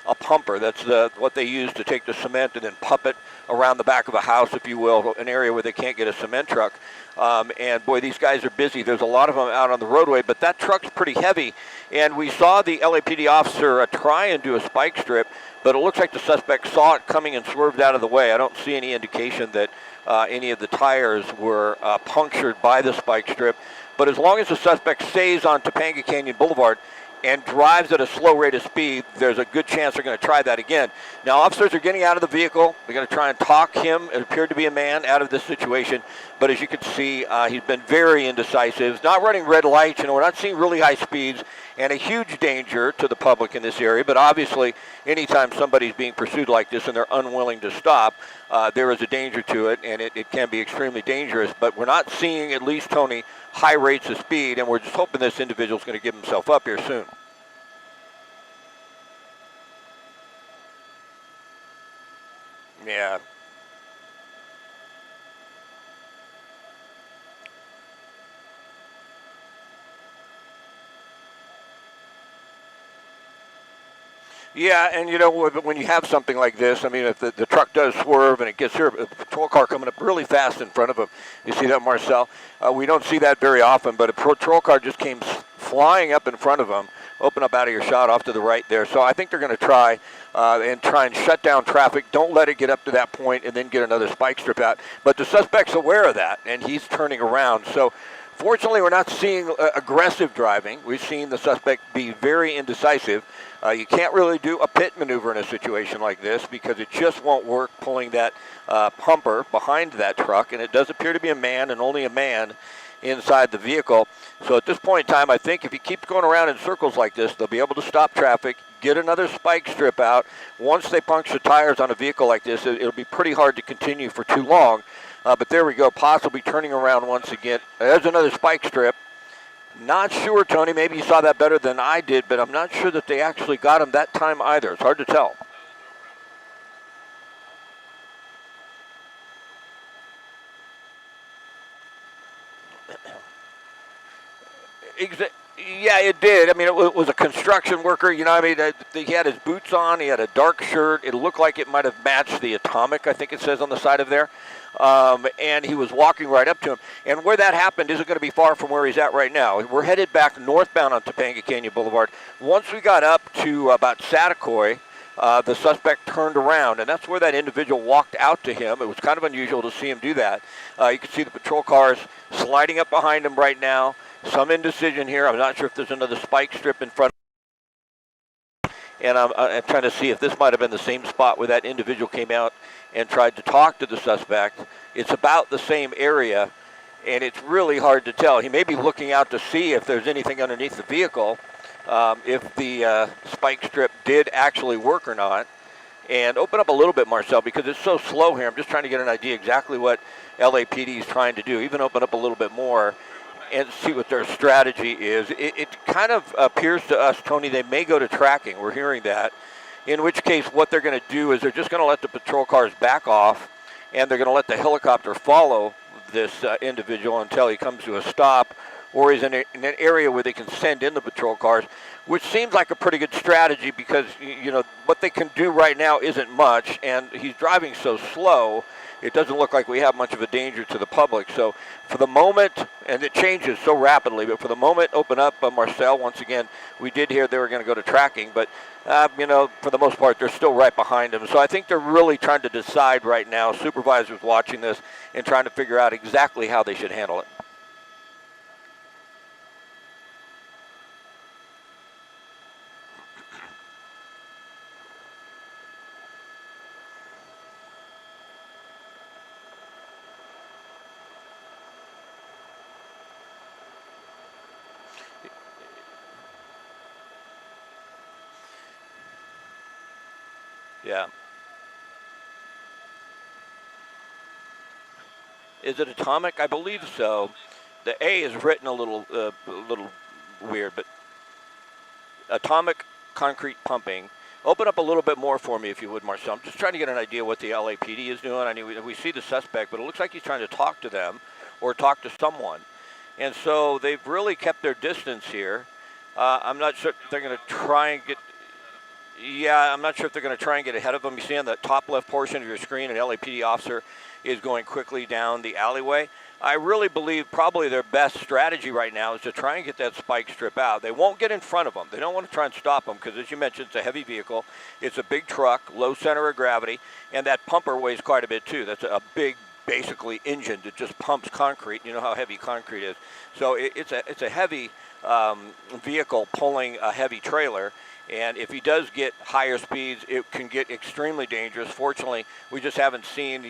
a pumper. That's what they use to take the cement and then pump it around the back of a house, if you will, an area where they can't get a cement truck. And boy, these guys are busy. There's a lot of them out on the roadway, but that truck's pretty heavy. And we saw the LAPD officer try and do a spike strip, but it looks like the suspect saw it coming and swerved out of the way. I don't see any indication that any of the tires were punctured by the spike strip. But as long as the suspect stays on Topanga Canyon Boulevard and drives at a slow rate of speed, there's a good chance they're going to try that again. Now, officers are getting out of the vehicle. They're going to try and talk him, it appeared to be a man, out of this situation. But as you can see, he's been very indecisive. Not running red lights. We're not seeing really high speeds, and a huge danger to the public in this area. But obviously, anytime somebody's being pursued like this and they're unwilling to stop, there is a danger to it, and it can be extremely dangerous. But we're not seeing, at least, Tony, high rates of speed, and we're just hoping this individual's going to give himself up here soon. Yeah. Yeah, and when you have something like this, I mean, if the truck does swerve and it gets here, a patrol car coming up really fast in front of him. You see that, Marcel? We don't see that very often, but a patrol car just came flying up in front of him, open up out of your shot off to the right there. So I think they're going to try and shut down traffic. Don't let it get up to that point and then get another spike strip out. But the suspect's aware of that, and he's turning around. So fortunately, we're not seeing aggressive driving. We've seen the suspect be very indecisive. You can't really do a pit maneuver in a situation like this because it just won't work pulling that pumper behind that truck. And it does appear to be a man, and only a man, inside the vehicle. So at this point in time, I think if he keeps going around in circles like this, they'll be able to stop traffic, get another spike strip out. Once they puncture tires on a vehicle like this, it'll be pretty hard to continue for too long. But there we go, possibly turning around once again. There's another spike strip. Not sure, Tony, maybe you saw that better than I did, but I'm not sure that they actually got him that time either. It's hard to tell. Yeah, it did. I mean, it was a construction worker. He had his boots on. He had a dark shirt. It looked like it might have matched the Atomic, I think it says on the side of there. And he was walking right up to him. And where that happened isn't going to be far from where he's at right now. We're headed back northbound on Topanga Canyon Boulevard. Once we got up to about Satakoy, the suspect turned around, and that's where that individual walked out to him. It was kind of unusual to see him do that. You can see the patrol cars sliding up behind him right now. Some indecision here. I'm not sure if there's another spike strip in front of him. And I'm trying to see if this might have been the same spot where that individual came out and tried to talk to the suspect. It's about the same area, and it's really hard to tell. He may be looking out to see if there's anything underneath the vehicle, if the spike strip did actually work or not. And open up a little bit, Marcel, because it's so slow here. I'm just trying to get an idea exactly what LAPD is trying to do. Even open up a little bit more and see what their strategy is. It kind of appears to us, Tony, they may go to tracking. We're hearing that. In which case, what they're going to do is they're just going to let the patrol cars back off, and they're going to let the helicopter follow this individual until he comes to a stop, or is in an area where they can send in the patrol cars, which seems like a pretty good strategy because, what they can do right now isn't much, and he's driving so slow, it doesn't look like we have much of a danger to the public. So for the moment, and it changes so rapidly, but for the moment, open up, Marcel. Once again, we did hear they were going to go to tracking, but, for the most part, they're still right behind him. So I think they're really trying to decide right now, supervisors watching this, and trying to figure out exactly how they should handle it. Yeah. Is it Atomic? I believe so. The A is written a little weird, but Atomic Concrete Pumping. Open up a little bit more for me, if you would, Marcel. I'm just trying to get an idea what the LAPD is doing. I mean, we see the suspect, but it looks like he's trying to talk to them or talk to someone. And so they've really kept their distance here. I'm not sure they're going to try and get... Yeah, I'm not sure if they're going to try and get ahead of them. You see on the top left portion of your screen, an LAPD officer is going quickly down the alleyway. I really believe probably their best strategy right now is to try and get that spike strip out. They won't get in front of them. They don't want to try and stop them because, as you mentioned, it's a heavy vehicle. It's a big truck, low center of gravity, and that pumper weighs quite a bit too. That's a big, basically, engine that just pumps concrete. You know how heavy concrete is. So it's a heavy vehicle pulling a heavy trailer. And if he does get higher speeds, it can get extremely dangerous. Fortunately, we just haven't seen,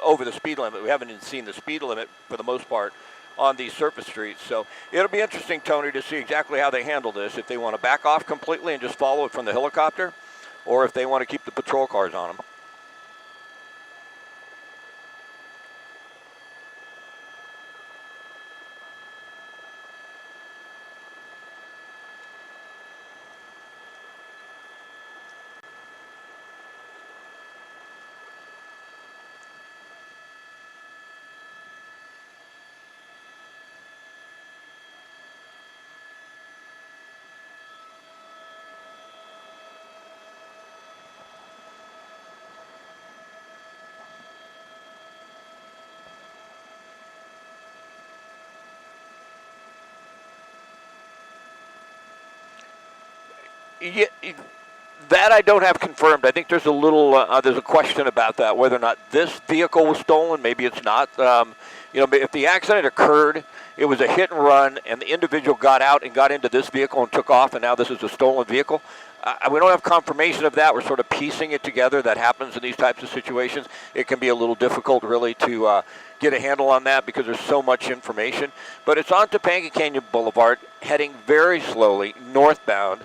over the speed limit. We haven't even seen the speed limit for the most part on these surface streets. So it'll be interesting, Tony, to see exactly how they handle this. If they want to back off completely and just follow it from the helicopter, or if they want to keep the patrol cars on them. Yeah, that I don't have confirmed. I think there's there's a question about that, whether or not this vehicle was stolen. Maybe it's not. If the accident occurred, it was a hit and run, and the individual got out and got into this vehicle and took off, and now this is a stolen vehicle. We don't have confirmation of that. We're sort of piecing it together. That happens in these types of situations. It can be a little difficult, really, to get a handle on that because there's so much information. But it's on Topanga Canyon Boulevard, heading very slowly northbound.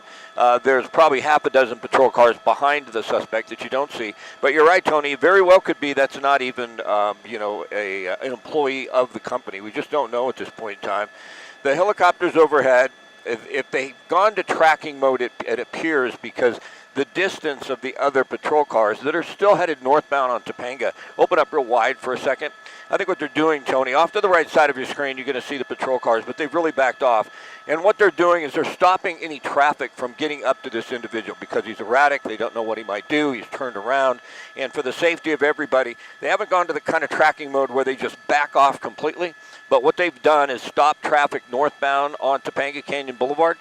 There's probably half a dozen patrol cars behind the suspect that you don't see. But you're right, Tony. It very well could be that's not even, an employee of the company. We just don't know at this point in time. The helicopter's overhead. If they've gone to tracking mode, it appears because the distance of the other patrol cars that are still headed northbound on Topanga, open up real wide for a second. I think what they're doing, Tony, off to the right side of your screen, you're going to see the patrol cars, but they've really backed off. And what they're doing is they're stopping any traffic from getting up to this individual because he's erratic. They don't know what he might do. He's turned around. And for the safety of everybody, they haven't gone to the kind of tracking mode where they just back off completely. But what they've done is stop traffic northbound on Topanga Canyon Boulevard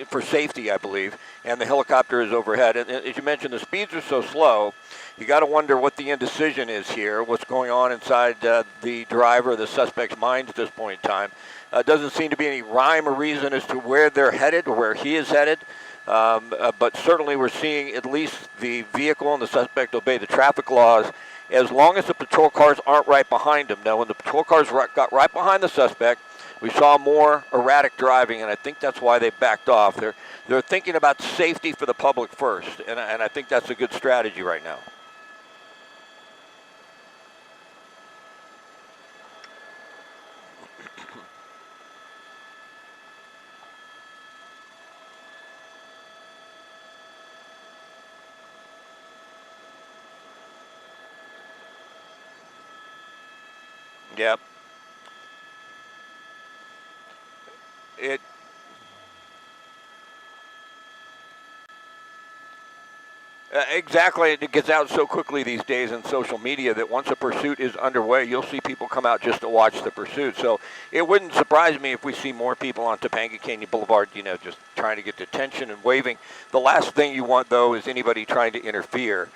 for safety, I believe. And the helicopter is overhead. And as you mentioned, the speeds are so slow. You got to wonder what the indecision is here, what's going on inside the driver, the suspect's mind at this point in time. Doesn't seem to be any rhyme or reason as to where they're headed or where he is headed. But certainly we're seeing at least the vehicle and the suspect obey the traffic laws as long as the patrol cars aren't right behind him. Now, when the patrol cars got right behind the suspect, we saw more erratic driving, and I think that's why they backed off. They're thinking about safety for the public first, and I think that's a good strategy right now. Yep. Exactly. It gets out so quickly these days in social media that once a pursuit is underway, you'll see people come out just to watch the pursuit. So it wouldn't surprise me if we see more people on Topanga Canyon Boulevard, just trying to get attention and waving. The last thing you want, though, is anybody trying to interfere.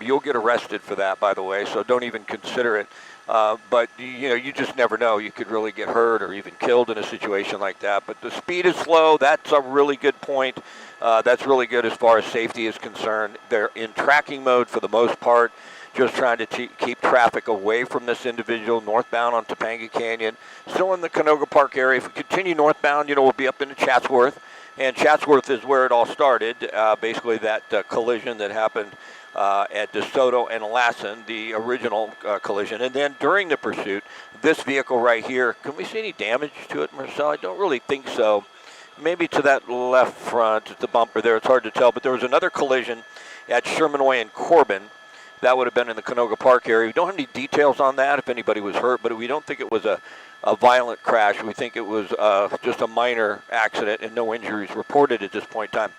You'll get arrested for that, by the way, so don't even consider it. But, you just never know. You could really get hurt or even killed in a situation like that. But the speed is slow. That's a really good point. That's really good as far as safety is concerned. They're in tracking mode for the most part, just trying to keep traffic away from this individual northbound on Topanga Canyon. Still in the Canoga Park area. If we continue northbound, we'll be up into Chatsworth. And Chatsworth is where it all started, basically that collision that happened at DeSoto and Lassen, the original collision. And then during the pursuit, this vehicle right here, can we see any damage to it, Marcel? I don't really think so. Maybe to that left front, the bumper there, it's hard to tell. But there was another collision at Shermanway and Corbin. That would have been in the Canoga Park area. We don't have any details on that, if anybody was hurt, but we don't think it was a violent crash. We think it was just a minor accident and no injuries reported at this point in time.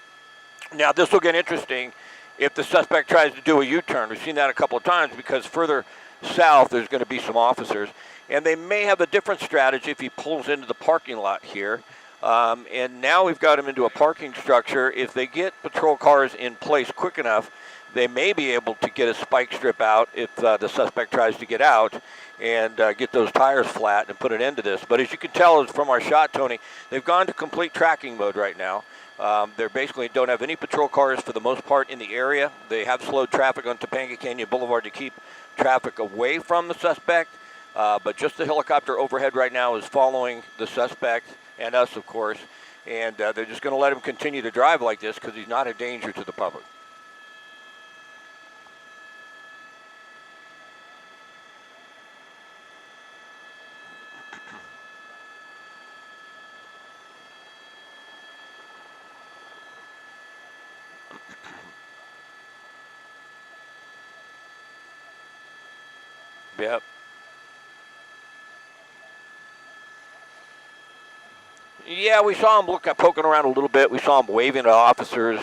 Now, this will get interesting if the suspect tries to do a U-turn. We've seen that a couple of times because further south there's going to be some officers, and they may have a different strategy if he pulls into the parking lot here. And now we've got him into a parking structure. If they get patrol cars in place quick enough, they may be able to get a spike strip out if the suspect tries to get out and get those tires flat and put an end to this. But as you can tell from our shot, Tony, they've gone to complete tracking mode right now. They basically don't have any patrol cars for the most part in the area. They have slowed traffic on Topanga Canyon Boulevard to keep traffic away from the suspect. But just the helicopter overhead right now is following the suspect and us, of course. And they're just going to let him continue to drive like this because he's not a danger to the public. Yep. Yeah, we saw him poking around a little bit. We saw him waving at officers.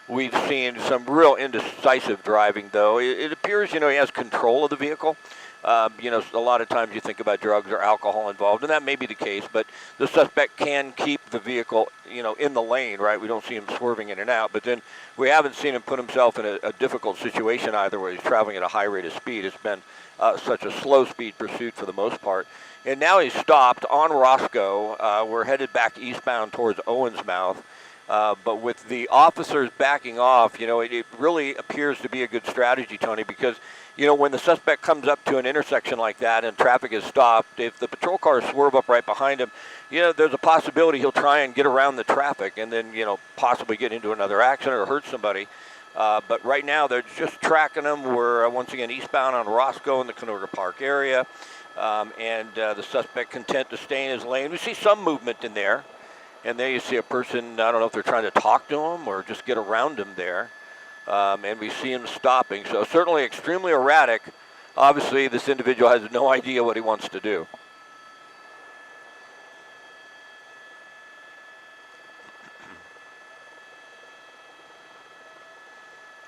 We've seen some real indecisive driving, though. It appears, he has control of the vehicle. A lot of times you think about drugs or alcohol involved, and that may be the case, but the suspect can keep the vehicle, in the lane, right? We don't see him swerving in and out, but then we haven't seen him put himself in a difficult situation either where he's traveling at a high rate of speed. It's been such a slow speed pursuit for the most part. And now he's stopped on Roscoe. We're headed back eastbound towards Owens Mouth. But with the officers backing off, it really appears to be a good strategy, Tony, because, when the suspect comes up to an intersection like that and traffic is stopped, if the patrol cars swerve up right behind him, there's a possibility he'll try and get around the traffic and then, possibly get into another accident or hurt somebody. But right now they're just tracking him. We're once again eastbound on Roscoe in the Canoga Park area. And the suspect content to stay in his lane. We see some movement in there. And there you see a person, I don't know if they're trying to talk to him or just get around him there. And we see him stopping. So certainly extremely erratic. Obviously, this individual has no idea what he wants to do.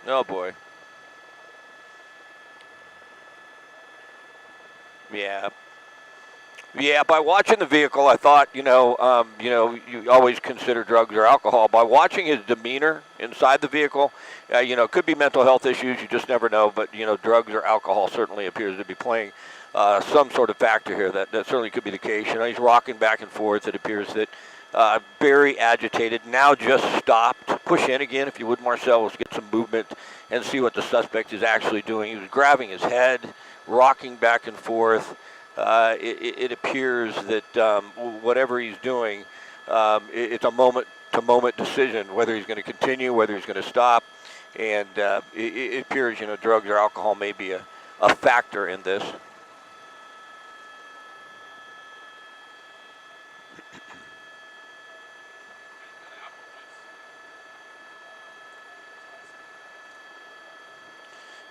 Oh, boy. Yeah. Yeah, by watching the vehicle, I thought, you always consider drugs or alcohol. By watching his demeanor inside the vehicle, could be mental health issues. You just never know. But, drugs or alcohol certainly appears to be playing some sort of factor here. That certainly could be the case. He's rocking back and forth. It appears that very agitated. Now just stopped. Push in again, if you would, Marcel. Let's get some movement and see what the suspect is actually doing. He was grabbing his head, rocking back and forth. It appears that whatever he's doing, it's a moment-to-moment decision, whether he's going to continue, whether he's going to stop. And it appears, drugs or alcohol may be a factor in this.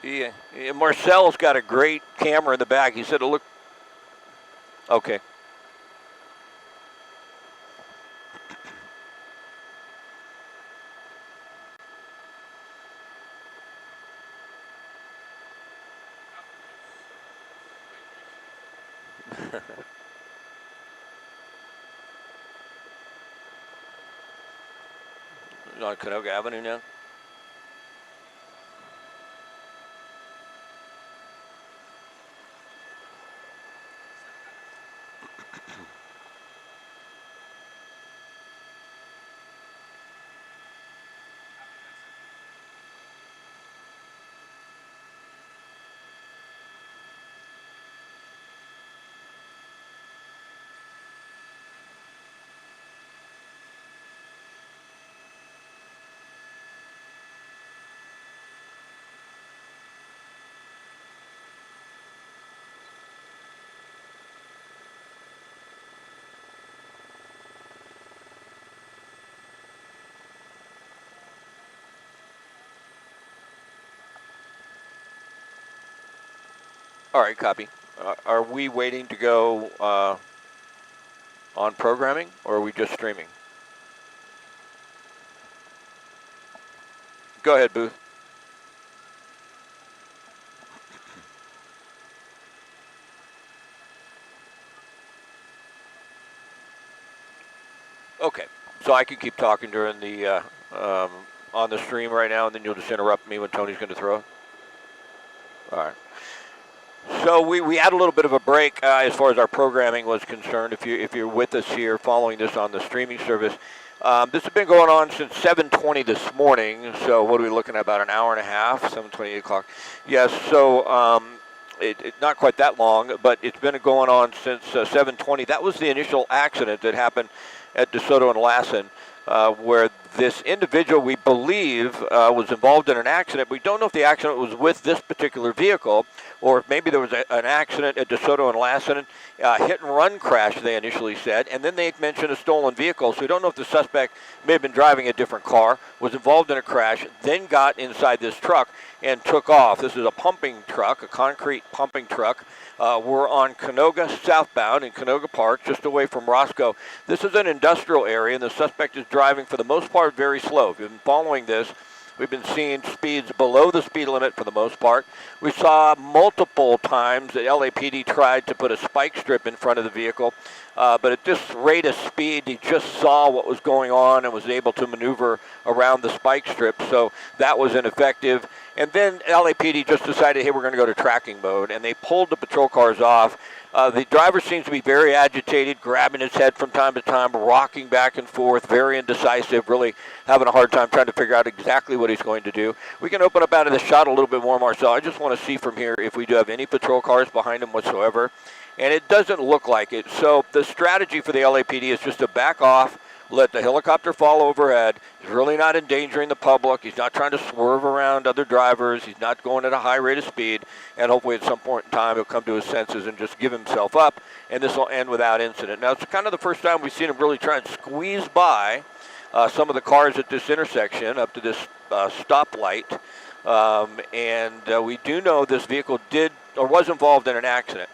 Yeah, Marcel's got a great camera in the back. He said, "Look." Okay. On Canoga Avenue now? All right, copy. Are we waiting to go on programming, or are we just streaming? Go ahead, Booth. Okay, so I can keep talking during the on the stream right now, and then you'll just interrupt me when Tony's going to throw it. All right. So we had a little bit of a break as far as our programming was concerned. If you're with us here following this on the streaming service, this has been going on since 7:20 this morning. So what are we looking at? About an hour and a half, 7:20, 8 o'clock. Yes. So it's not quite that long, but it's been going on since 7:20. That was the initial accident that happened at DeSoto and Lassen, where this individual, we believe, was involved in an accident. We don't know if the accident was with this particular vehicle, or if maybe there was an accident at DeSoto and Lassen, hit-and-run crash, they initially said, and then they mentioned a stolen vehicle. So we don't know if the suspect may have been driving a different car, was involved in a crash, then got inside this truck and took off. This is a pumping truck, a concrete pumping truck. We're on Canoga southbound in Canoga Park, just away from Roscoe. This is an industrial area, and the suspect is driving, for the most part, very slow. If you've been following this, we've been seeing speeds below the speed limit for the most part. We saw multiple times that LAPD tried to put a spike strip in front of the vehicle, but at this rate of speed, he just saw what was going on and was able to maneuver around the spike strip, so that was ineffective. And then LAPD just decided, hey, we're going to go to tracking mode, and they pulled the patrol cars off. The driver seems to be very agitated, grabbing his head from time to time, rocking back and forth, very indecisive, really having a hard time trying to figure out exactly what he's going to do. We can open up out of the shot a little bit more, Marcel. I just want to see from here if we do have any patrol cars behind him whatsoever, and it doesn't look like it. So the strategy for the LAPD is just to back off, let the helicopter fall overhead. He's really not endangering the public. He's not trying to swerve around other drivers. He's not going at a high rate of speed. And hopefully at some point in time he'll come to his senses and just give himself up, and this will end without incident. Now, it's kind of the first time we've seen him really try and squeeze by some of the cars at this intersection up to this stoplight. And we do know this vehicle did or was involved in an accident.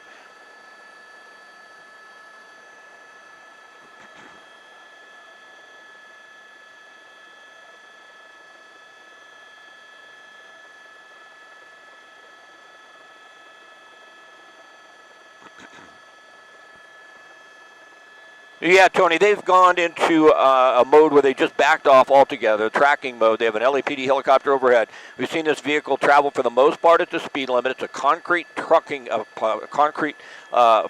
Yeah, Tony, they've gone into a mode where they just backed off altogether, tracking mode. They have an LAPD helicopter overhead. We've seen this vehicle travel for the most part at the speed limit. It's a concrete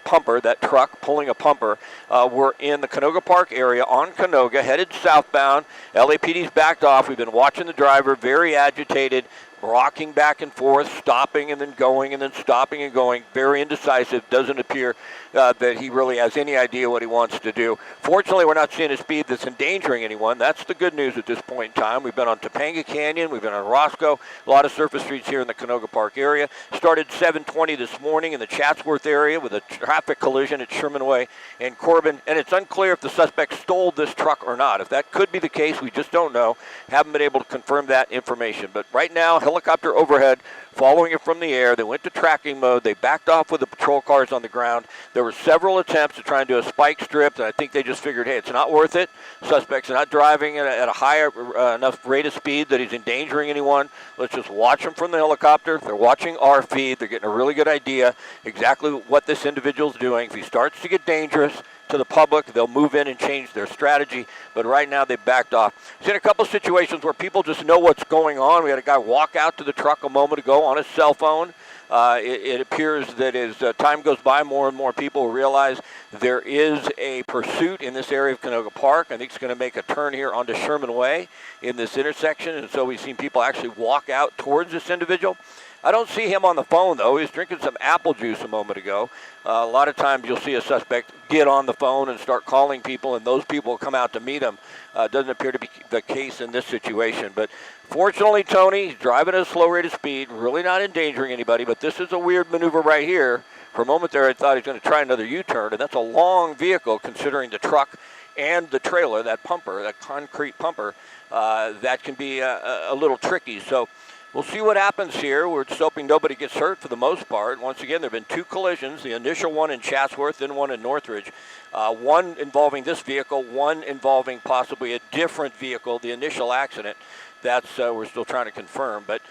pumper, that truck pulling a pumper. We're in the Canoga Park area on Canoga, headed southbound. LAPD's backed off. We've been watching the driver, very agitated, rocking back and forth, stopping and then going and then stopping and going, very indecisive. Doesn't appear that he really has any idea what he wants to do. Fortunately, we're not seeing a speed that's endangering anyone. That's the good news at this point in time. We've been on Topanga Canyon. We've been on Roscoe. A lot of surface streets here in the Canoga Park area. Started 7:20 this morning in the Chatsworth area with a traffic collision at Sherman Way and Corbin. And it's unclear if the suspect stole this truck or not. If that could be the case, we just don't know. Haven't been able to confirm that information. But right now, helicopter overhead, following it from the air. They went to tracking mode. They backed off with the patrol cars on the ground. There were several attempts to try and do a spike strip, and I think they just figured, hey, it's not worth it. Suspect's not driving at a high enough rate of speed that he's endangering anyone. Let's just watch him from the helicopter. They're watching our feed. They're getting a really good idea exactly what this individual's doing. If he starts to get dangerous to the public, they'll move in and change their strategy, but right now they've backed off. We've seen a couple situations where people just know what's going on. We had a guy walk out to the truck a moment ago on his cell phone. It appears that as time goes by, more and more people realize there is a pursuit in this area of Canoga Park. I think it's going to make a turn here onto Sherman Way in this intersection, and so we've seen people actually walk out towards this individual. I don't see him on the phone, though. He was drinking some apple juice a moment ago. A lot of times you'll see a suspect get on the phone and start calling people, and those people will come out to meet him. Doesn't appear to be the case in this situation. But fortunately, Tony, he's driving at a slow rate of speed, really not endangering anybody, but this is a weird maneuver right here. For a moment there, I thought he was going to try another U-turn, and that's a long vehicle considering the truck and the trailer, that pumper, that concrete pumper. That can be a little tricky. So we'll see what happens here. We're just hoping nobody gets hurt for the most part. Once again, there have been two collisions, the initial one in Chatsworth, then one in Northridge. One involving this vehicle, one involving possibly a different vehicle, the initial accident. That's we're still trying to confirm, but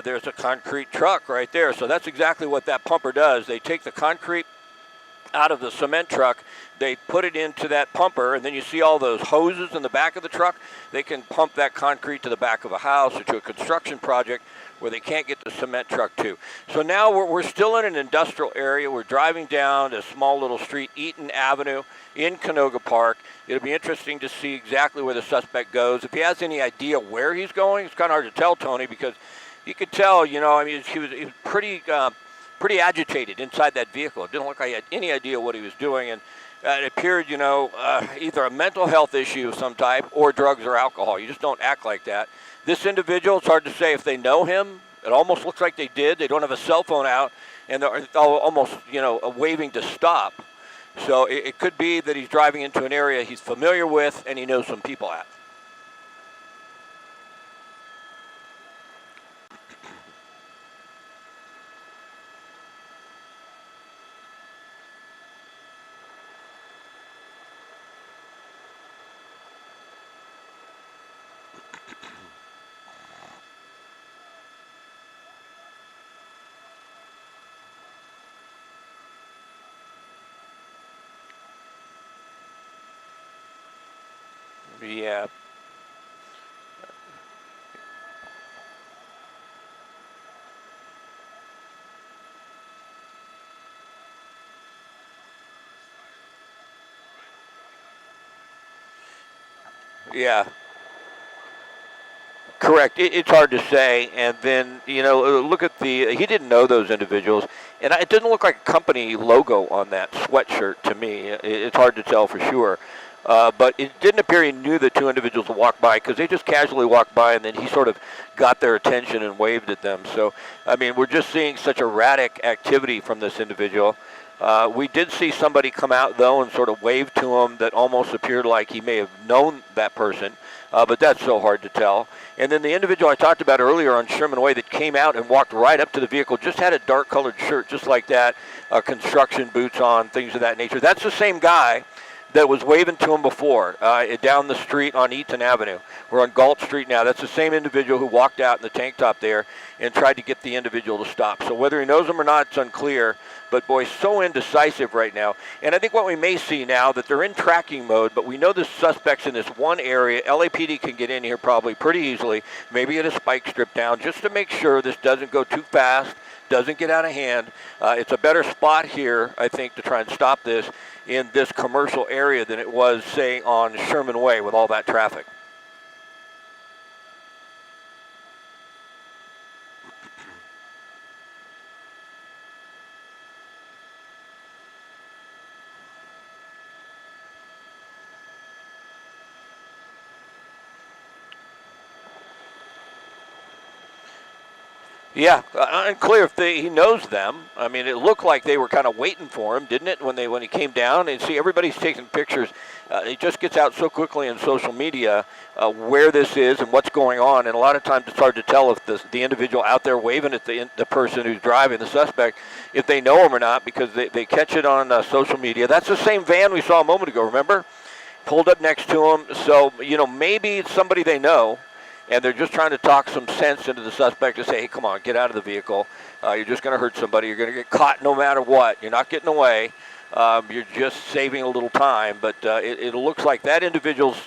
there's a concrete truck right there. So that's exactly what that pumper does. They take the concrete out of the cement truck, they put it into that pumper, and then you see all those hoses in the back of the truck. They can pump that concrete to the back of a house or to a construction project where they can't get the cement truck to. So now we're still in an industrial area. We're driving down a small little street, Eaton Avenue, in Canoga Park. It'll be interesting to see exactly where the suspect goes. If he has any idea where he's going, it's kind of hard to tell, Tony, because you could tell, you know, I mean, he was pretty agitated inside that vehicle. It didn't look like he had any idea what he was doing, and it appeared, you know, either a mental health issue of some type or drugs or alcohol. You just don't act like that. This individual, it's hard to say if they know him. It almost looks like they did. They don't have a cell phone out, and they're almost, you know, waving to stop. So it could be that he's driving into an area he's familiar with and he knows some people at. Yeah. Yeah. Correct. It's hard to say. And then, you know, look at he didn't know those individuals. And it didn't look like a company logo on that sweatshirt to me. It's hard to tell for sure. But it didn't appear he knew the two individuals who walked by, because they just casually walked by, and then he sort of got their attention and waved at them. So, I mean, we're just seeing such erratic activity from this individual. We did see somebody come out, though, and sort of wave to him that almost appeared like he may have known that person, but that's so hard to tell. And then the individual I talked about earlier on Sherman Way that came out and walked right up to the vehicle just had a dark-colored shirt just like that, construction boots on, things of that nature. That's the same guy that was waving to him before, down the street on Eaton Avenue. We're on Galt Street now. That's the same individual who walked out in the tank top there and tried to get the individual to stop. So whether he knows him or not, it's unclear. But boy, so indecisive right now. And I think what we may see now, that they're in tracking mode, but we know the suspect's in this one area. LAPD can get in here probably pretty easily, maybe get a spike strip down, just to make sure this doesn't go too fast, doesn't get out of hand. It's a better spot here, I think, to try and stop this in this commercial area than it was, say, on Sherman Way with all that traffic. Yeah, unclear if he knows them. I mean, it looked like they were kind of waiting for him, didn't it, when he came down? And see, everybody's taking pictures. It just gets out so quickly on social media where this is and what's going on. And a lot of times it's hard to tell if the individual out there waving at the person who's driving, the suspect, if they know him or not, because they catch it on social media. That's the same van we saw a moment ago, remember? Pulled up next to him. So, you know, maybe it's somebody they know, and they're just trying to talk some sense into the suspect to say, hey, come on, get out of the vehicle. You're just going to hurt somebody. You're going to get caught no matter what. You're not getting away. You're just saving a little time. But it looks like that individual's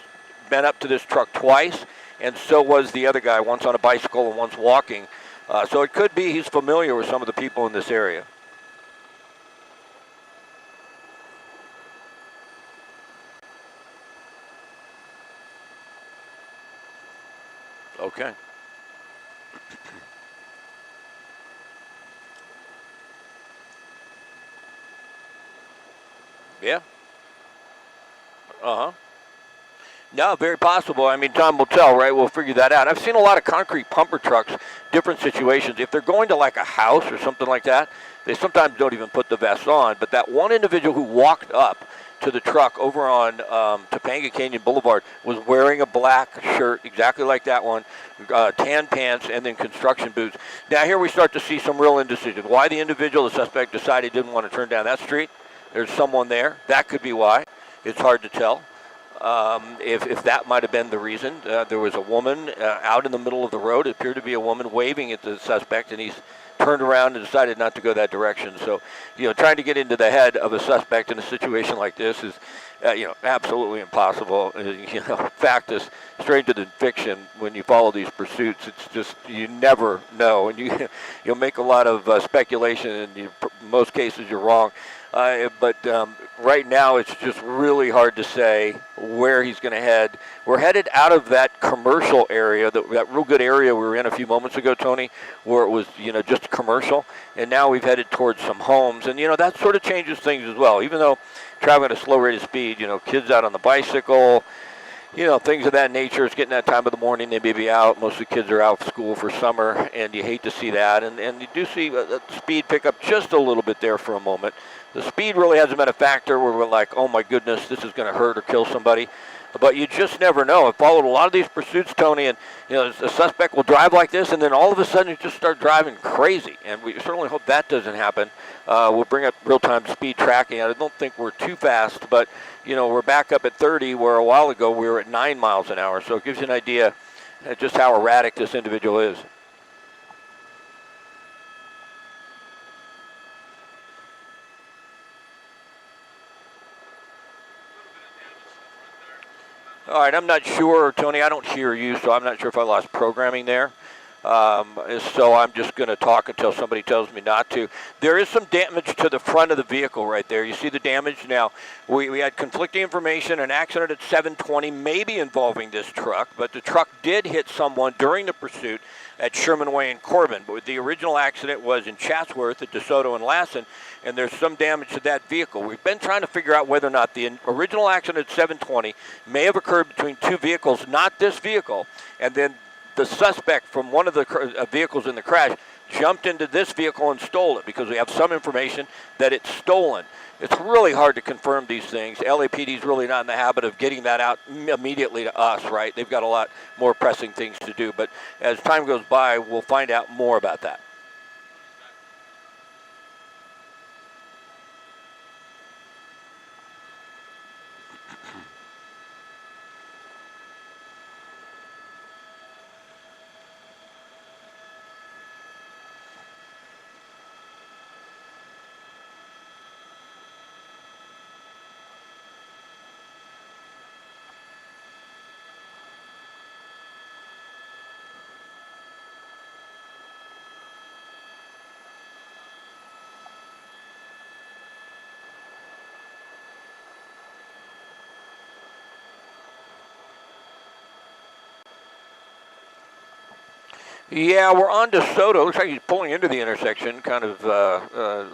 been up to this truck twice, and so was the other guy, once on a bicycle and once walking. So it could be he's familiar with some of the people in this area. Okay. Yeah. Uh-huh. No, very possible. I mean, time will tell, right? We'll figure that out. I've seen a lot of concrete pumper trucks, different situations. If they're going to like a house or something like that, they sometimes don't even put the vest on. But that one individual who walked up to the truck over on Topanga Canyon Boulevard was wearing a black shirt, exactly like that one, tan pants, and then construction boots. Now here we start to see some real indecision. Why the individual, the suspect, decided he didn't want to turn down that street? There's someone there. That could be why. It's hard to tell. If that might have been the reason. There was a woman out in the middle of the road. It appeared to be a woman waving at the suspect, and he's turned around and decided not to go that direction. So, trying to get into the head of a suspect in a situation like this is, absolutely impossible. Fact is stranger than fiction when you follow these pursuits. It's just, you never know, and you'll make a lot of speculation, and in most cases you're wrong. But right now it's just really hard to say where he's going to head. We're headed out of that commercial area, that real good area we were in a few moments ago, Tony, where it was, just commercial, and now we've headed towards some homes. And, that sort of changes things as well. Even though traveling at a slow rate of speed, kids out on the bicycle, things of that nature. It's getting that time of the morning. They may be out. Most of the kids are out of school for summer, and you hate to see that. And you do see speed pick up just a little bit there for a moment. The speed really hasn't been a factor where we're like, oh, my goodness, this is going to hurt or kill somebody. But you just never know. I've followed a lot of these pursuits, Tony, and a suspect will drive like this, and then all of a sudden you just start driving crazy. And we certainly hope that doesn't happen. We'll bring up real-time speed tracking. I don't think we're too fast, but we're back up at 30, where a while ago we were at 9 miles an hour. So it gives you an idea just how erratic this individual is. All right, I'm not sure, Tony. I don't hear you, so I'm not sure if I lost programming there. So I'm just going to talk until somebody tells me not to. There is some damage to the front of the vehicle right there. You see the damage? Now, we had conflicting information, an accident at 7:20 maybe involving this truck, but the truck did hit someone during the pursuit at Sherman Way in Corbin. But the original accident was in Chatsworth at DeSoto and Lassen, and there's some damage to that vehicle. We've been trying to figure out whether or not the original accident at 7:20 may have occurred between two vehicles, not this vehicle, and then the suspect from one of the vehicles in the crash jumped into this vehicle and stole it, because we have some information that it's stolen. It's really hard to confirm these things. LAPD is really not in the habit of getting that out immediately to us, right? They've got a lot more pressing things to do. But as time goes by, we'll find out more about that. Yeah, we're on DeSoto. Looks like he's pulling into the intersection. Kind of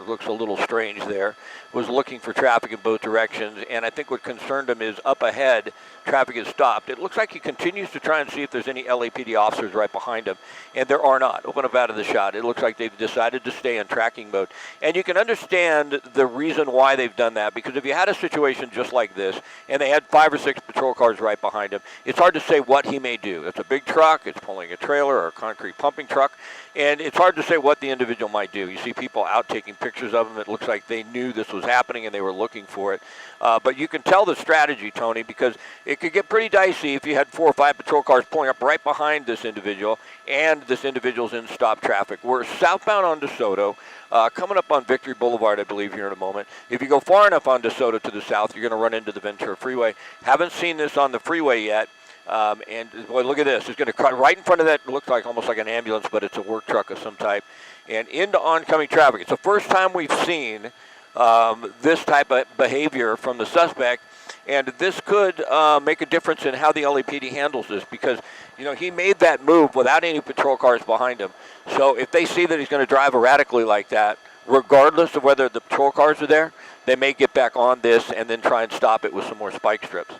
looks a little strange there. Was looking for traffic in both directions, and I think what concerned him is up ahead, traffic is stopped. It looks like he continues to try and see if there's any LAPD officers right behind him, and there are not. Open up out of the shot. It looks like they've decided to stay in tracking mode. And you can understand the reason why they've done that, because if you had a situation just like this, and they had 5 or 6 patrol cars right behind him, it's hard to say what he may do. It's a big truck. It's pulling a trailer or a concrete pumping truck, and it's hard to say what the individual might do. You see people out taking pictures of him. It looks like they knew this was happening and they were looking for it. But you can tell the strategy, Tony, because it could get pretty dicey if you had 4 or 5 patrol cars pulling up right behind this individual, and this individual's in stop traffic. We're southbound on DeSoto, coming up on Victory Boulevard, I believe, here in a moment. If you go far enough on DeSoto to the south, you're going to run into the Ventura Freeway. Haven't seen this on the freeway yet. And boy, look at this. It's going to cut right in front of that. It looks like almost like an ambulance, but it's a work truck of some type, and into oncoming traffic. It's the first time we've seen this type of behavior from the suspect, and this could make a difference in how the LAPD handles this, because he made that move without any patrol cars behind him. So if they see that he's going to drive erratically like that, regardless of whether the patrol cars are there, they may get back on this and then try and stop it with some more spike strips.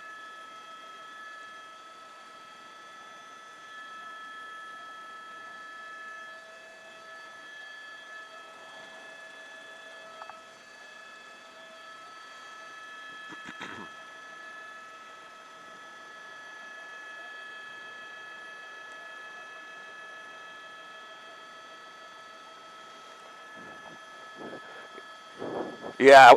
Yeah,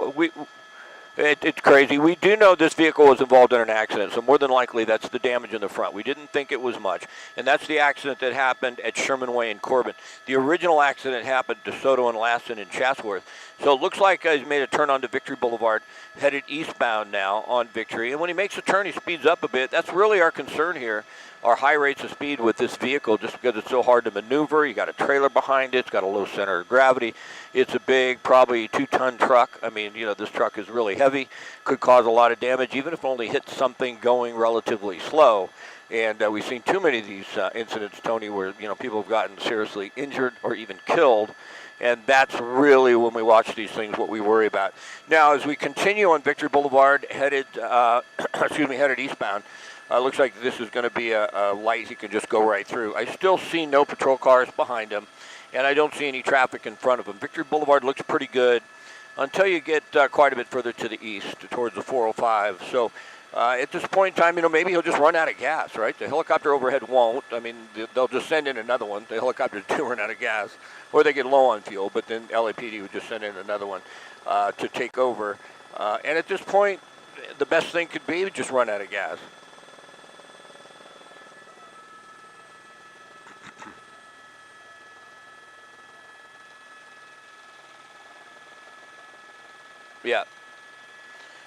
It's crazy. We do know this vehicle was involved in an accident, so more than likely that's the damage in the front. We didn't think it was much, and that's the accident that happened at Sherman Way in Corbin. The original accident happened to DeSoto and Lassen in Chatsworth. So it looks like he's made a turn onto Victory Boulevard, headed eastbound now on Victory, and when he makes a turn, he speeds up a bit. That's really our concern here, our high rates of speed with this vehicle, just because it's so hard to maneuver. You got a trailer behind it. It's got a low center of gravity. It's a big, probably 2-ton truck. I mean, this truck is really heavy, could cause a lot of damage, even if it only hits something going relatively slow. And we've seen too many of these incidents, Tony, where, people have gotten seriously injured or even killed. And that's really, when we watch these things, what we worry about. Now, as we continue on Victory Boulevard, headed eastbound, looks like this is going to be a light he can just go right through. I still see no patrol cars behind him, and I don't see any traffic in front of him. Victory Boulevard looks pretty good until you get quite a bit further to the east, towards the 405. So at this point in time, maybe he'll just run out of gas, right? The helicopter overhead won't. I mean, they'll just send in another one. The helicopters do run out of gas, or they get low on fuel, but then LAPD would just send in another one to take over. And at this point, the best thing could be to just run out of gas. Yeah,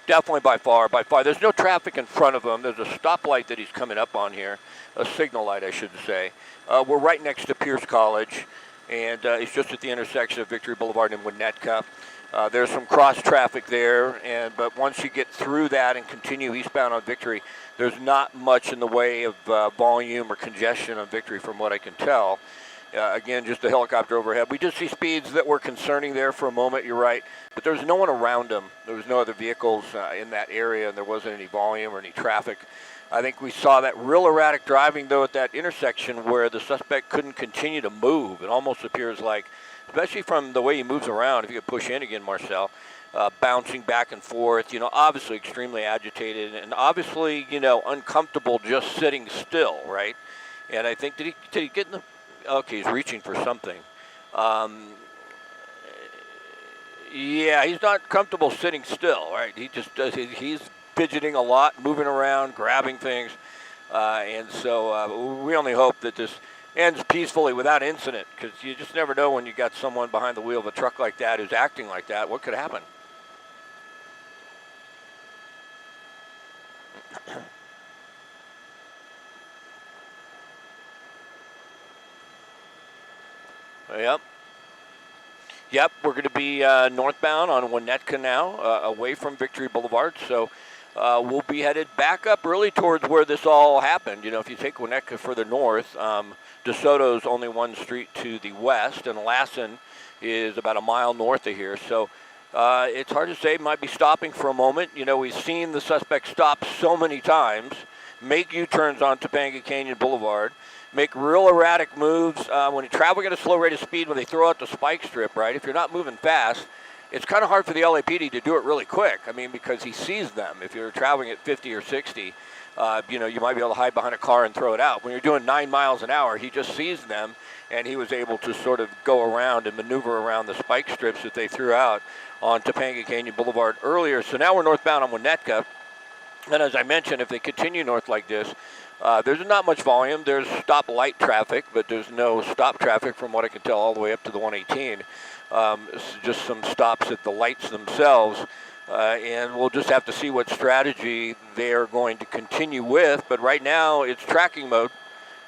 definitely by far. There's no traffic in front of him. There's a stoplight that he's coming up on here, a signal light, I should say. We're right next to Pierce College, and it's just at the intersection of Victory Boulevard and Winnetka. There's some cross traffic there, but once you get through that and continue eastbound on Victory, there's not much in the way of volume or congestion on Victory from what I can tell. Again, just the helicopter overhead. We did see speeds that were concerning there for a moment, you're right, but there was no one around them. There was no other vehicles in that area, and there wasn't any volume or any traffic. I think we saw that real erratic driving, though, at that intersection where the suspect couldn't continue to move. It almost appears like, especially from the way he moves around, if you could push in again, Marcel, bouncing back and forth, obviously extremely agitated and obviously, uncomfortable just sitting still, right? And I think, did he get in the... Okay, he's reaching for something. Yeah, he's not comfortable sitting still, right? He just does. He's fidgeting a lot, moving around, grabbing things, and so we only hope that this ends peacefully without incident, because you just never know when you got someone behind the wheel of a truck like that who's acting like that. What could happen? Yep, we're going to be northbound on Winnetka now, away from Victory Boulevard. So we'll be headed back up really towards where this all happened. If you take Winnetka further north, DeSoto's only one street to the west, and Lassen is about a mile north of here. So it's hard to say. Might be stopping for a moment. We've seen the suspect stop so many times, make U-turns on Topanga Canyon Boulevard, make real erratic moves. When you're traveling at a slow rate of speed, when they throw out the spike strip, right, if you're not moving fast, it's kind of hard for the LAPD to do it really quick. I mean, because he sees them. If you're traveling at 50 or 60, you might be able to hide behind a car and throw it out. When you're doing 9 miles an hour, he just sees them, and he was able to sort of go around and maneuver around the spike strips that they threw out on Topanga Canyon Boulevard earlier. So now we're northbound on Winnetka. And as I mentioned, if they continue north like this, there's not much volume. There's stop light traffic, but there's no stop traffic from what I can tell all the way up to the 118. It's just some stops at the lights themselves. And we'll just have to see what strategy they are going to continue with. But right now, it's tracking mode.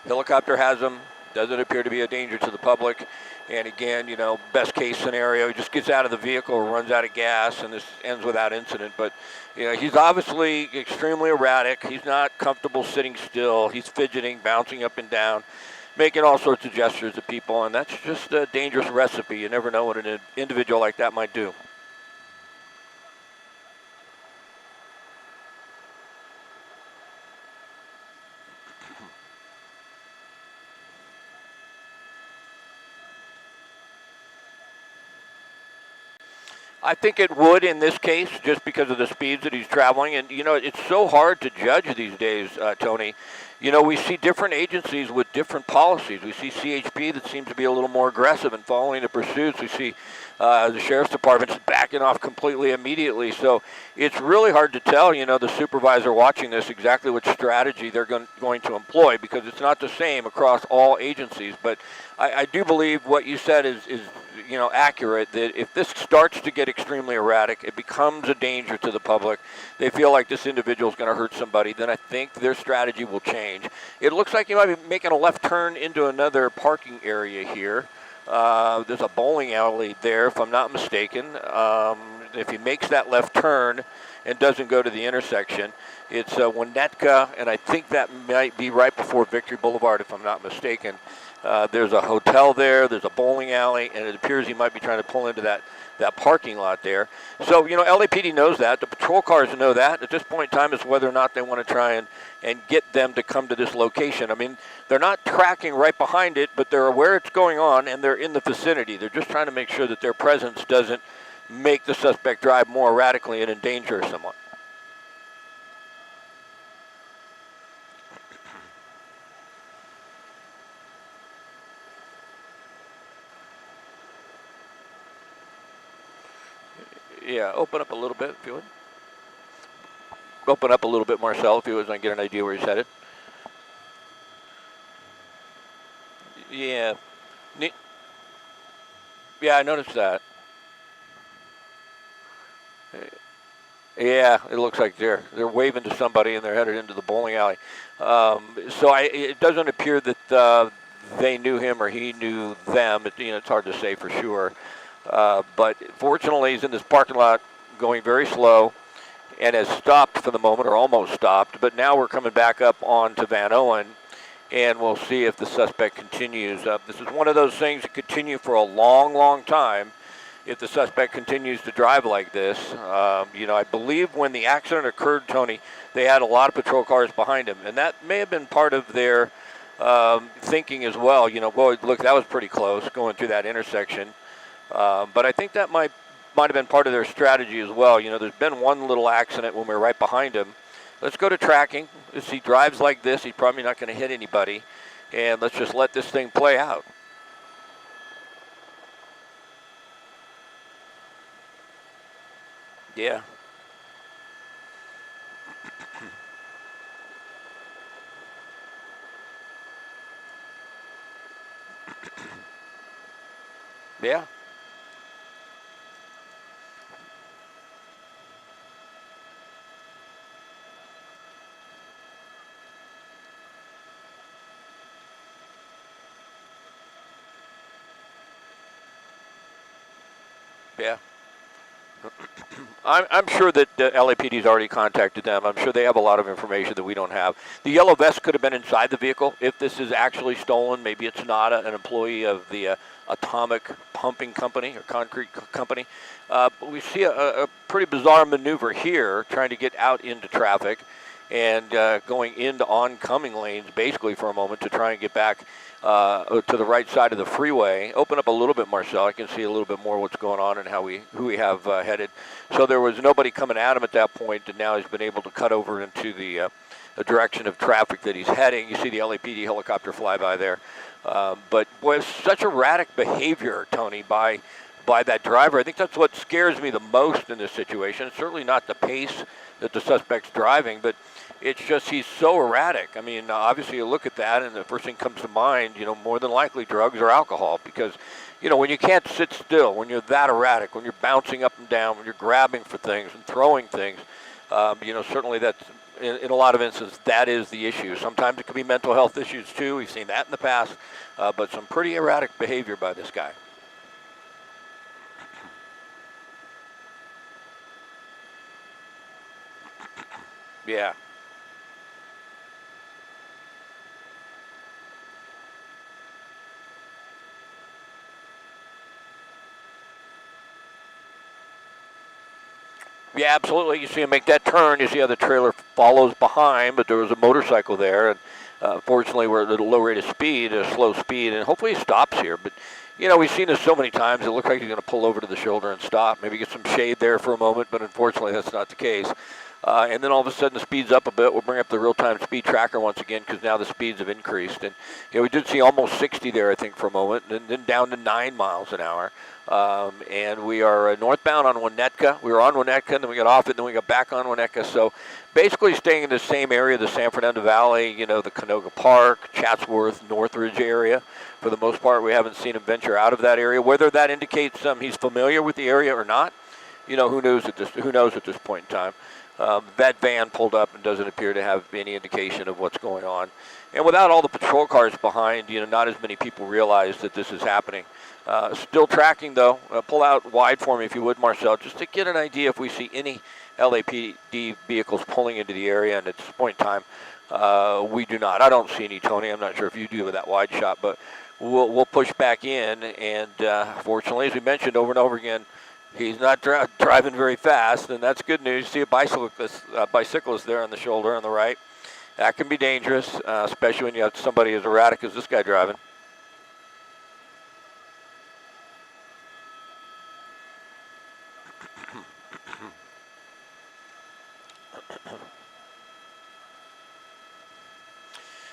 Helicopter has them. Doesn't appear to be a danger to the public. And again, best case scenario, he just gets out of the vehicle, runs out of gas, and this ends without incident. But, he's obviously extremely erratic. He's not comfortable sitting still. He's fidgeting, bouncing up and down, making all sorts of gestures to people. And that's just a dangerous recipe. You never know what an individual like that might do. I think it would in this case, just because of the speeds that he's traveling. And, it's so hard to judge these days, Tony. We see different agencies with different policies. We see CHP that seems to be a little more aggressive in following the pursuits. We see the sheriff's department's backing off completely immediately. So it's really hard to tell, the supervisor watching this, exactly which strategy they're going to employ, because it's not the same across all agencies. But I do believe what you said is accurate, that if this starts to get extremely erratic, it becomes a danger to the public, they feel like this individual is going to hurt somebody, then I think their strategy will change. It looks like he might be making a left turn into another parking area here. There's a bowling alley there, if I'm not mistaken. If he makes that left turn and doesn't go to the intersection, it's Winnetka, and I think that might be right before Victory Boulevard, if I'm not mistaken. There's a hotel there, there's a bowling alley, and it appears he might be trying to pull into that parking lot there. So, LAPD knows that. The patrol cars know that. At this point in time, it's whether or not they want to try and get them to come to this location. I mean, they're not tracking right behind it, but they're aware it's going on, and they're in the vicinity. They're just trying to make sure that their presence doesn't make the suspect drive more erratically and endanger someone. Yeah, open up a little bit, if you would. Open up a little bit, Marcel, if you would, so I can get an idea where he's headed. Yeah. Yeah, I noticed that. Yeah, it looks like they're waving to somebody and they're headed into the bowling alley. So it doesn't appear that they knew him or he knew them. It's hard to say for sure. But fortunately, he's in this parking lot going very slow and has stopped for the moment, or almost stopped. But now we're coming back up onto Van Owen, and we'll see if the suspect continues. This is one of those things that continue for a long, long time if the suspect continues to drive like this. I believe when the accident occurred, Tony, they had a lot of patrol cars behind him, and that may have been part of their thinking as well. Boy, look, that was pretty close going through that intersection. But I think that might have been part of their strategy as well. There's been one little accident when we were right behind him. Let's go to tracking. If he drives like this, he's probably not going to hit anybody. And let's just let this thing play out. Yeah. Yeah. Yeah. I'm sure that LAPD's already contacted them. I'm sure they have a lot of information that we don't have. The yellow vest could have been inside the vehicle. If this is actually stolen, maybe it's not an employee of the atomic pumping company or concrete company. But we see a pretty bizarre maneuver here, trying to get out into traffic and going into oncoming lanes basically for a moment to try and get back to the right side of the freeway. Open up a little bit, Marcel. I can see a little bit more what's going on and who we have headed. So there was nobody coming at him at that point, and now he's been able to cut over into the direction of traffic that he's heading. You see the LAPD helicopter fly by there. But boy, such erratic behavior, Tony, by that driver. I think that's what scares me the most in this situation. It's certainly not the pace that the suspect's driving, but it's just he's so erratic. I mean, obviously you look at that and the first thing comes to mind, more than likely drugs or alcohol, because, when you can't sit still, when you're that erratic, when you're bouncing up and down, when you're grabbing for things and throwing things, certainly that's, in a lot of instances, that is the issue. Sometimes it could be mental health issues too. We've seen that in the past, but some pretty erratic behavior by this guy. Yeah. Yeah, absolutely. You see him make that turn. You see how the trailer follows behind, but there was a motorcycle there. And fortunately, we're at a low rate of speed, a slow speed, and hopefully he stops here. But, We've seen this so many times. It looks like he's going to pull over to the shoulder and stop, maybe get some shade there for a moment, but unfortunately that's not the case. And then all of a sudden the speed's up a bit. We'll bring up the real-time speed tracker once again because now the speeds have increased. And we did see almost 60 there, I think, for a moment, and then down to 9 miles an hour. And we are northbound on Winnetka. We were on Winnetka, and then we got off it, and then we got back on Winnetka. So basically staying in the same area, the San Fernando Valley, the Canoga Park, Chatsworth, Northridge area. For the most part, we haven't seen him venture out of that area. Whether that indicates he's familiar with the area or not, who knows at this point in time. That van pulled up and doesn't appear to have any indication of what's going on. And without all the patrol cars behind, not as many people realize that this is happening. Still tracking, though. Pull out wide for me, if you would, Marcel, just to get an idea if we see any LAPD vehicles pulling into the area. And at this point in time, we do not. I don't see any, Tony. I'm not sure if you do with that wide shot, but we'll push back in. And fortunately, as we mentioned over and over again, he's not driving very fast, and that's good news. You see a bicyclist there on the shoulder on the right. That can be dangerous, especially when you have somebody as erratic as this guy driving.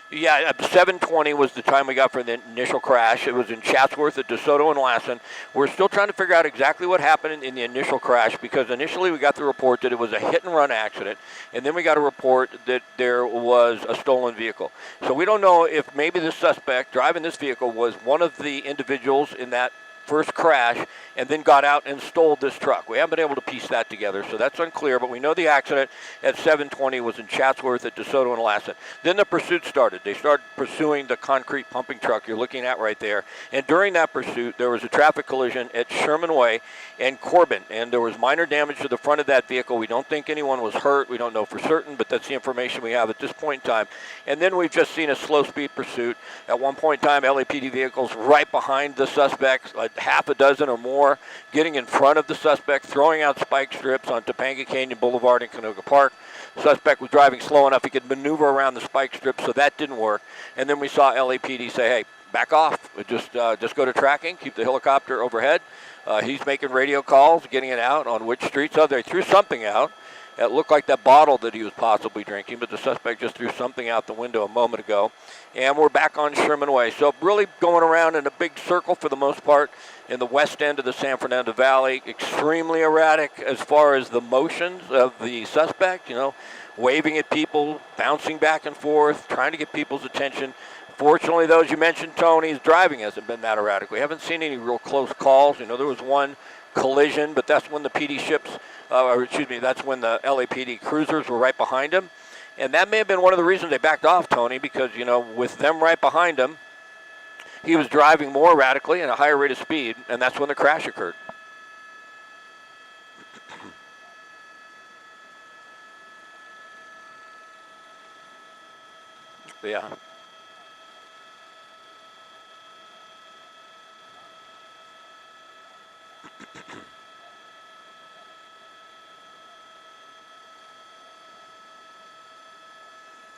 Yeah, 7:20 was the time we got for the initial crash. It was in Chatsworth at DeSoto and Lassen. We're still trying to figure out exactly what happened in the initial crash because initially we got the report that it was a hit-and-run accident, and then we got a report that there was a stolen vehicle. So we don't know if maybe the suspect driving this vehicle was one of the individuals in that first crash and then got out and stole this truck. We haven't been able to piece that together, so that's unclear, but we know the accident at 7:20 was in Chatsworth at DeSoto and Lassen. Then the pursuit started. They started pursuing the concrete pumping truck you're looking at right there, and during that pursuit, there was a traffic collision at Sherman Way and Corbin, and there was minor damage to the front of that vehicle. We don't think anyone was hurt. We don't know for certain, but that's the information we have at this point in time. And then we've just seen a slow-speed pursuit. At one point in time, LAPD vehicles right behind the suspects, like half a dozen or more, getting in front of the suspect, throwing out spike strips on Topanga Canyon Boulevard in Canoga Park. The suspect was driving slow enough he could maneuver around the spike strips, so that didn't work. And then we saw LAPD say, hey, back off. Just go to tracking, keep the helicopter overhead. He's making radio calls, getting it out on which streets. Oh, they threw something out. It looked like that bottle that he was possibly drinking, but the suspect just threw something out the window a moment ago. And we're back on Sherman Way. So really going around in a big circle for the most part in the west end of the San Fernando Valley. Extremely erratic as far as the motions of the suspect, waving at people, bouncing back and forth, trying to get people's attention. Fortunately, though, as you mentioned, Tony's driving hasn't been that erratic. We haven't seen any real close calls. There was one collision, but that's when the PD ships, that's when the LAPD cruisers were right behind him. And that may have been one of the reasons they backed off, Tony, because, with them right behind him, he was driving more erratically at a higher rate of speed, and that's when the crash occurred. Yeah.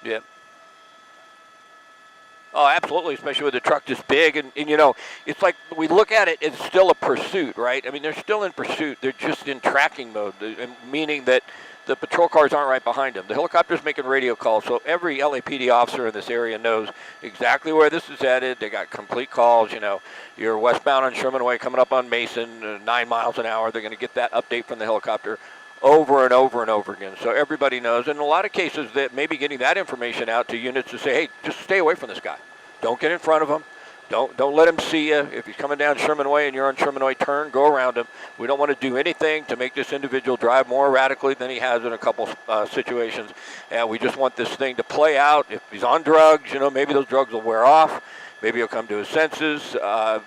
Yeah. Oh, absolutely, especially with a truck this big. And it's like we look at it, it's still a pursuit, right? I mean, they're still in pursuit. They're just in tracking mode, meaning that the patrol cars aren't right behind them. The helicopter's making radio calls, so every LAPD officer in this area knows exactly where this is headed. They got complete calls. You're westbound on Sherman Way coming up on Mason, 9 miles an hour. They're going to get that update from the helicopter over and over and over again. So everybody knows. In a lot of cases, that maybe getting that information out to units to say, hey, just stay away from this guy. Don't get in front of him. Don't let him see you. If he's coming down Sherman Way and you're on Sherman Way, turn, go around him. We don't want to do anything to make this individual drive more erratically than he has in a couple situations. And we just want this thing to play out. If he's on drugs, maybe those drugs will wear off. Maybe he'll come to his senses.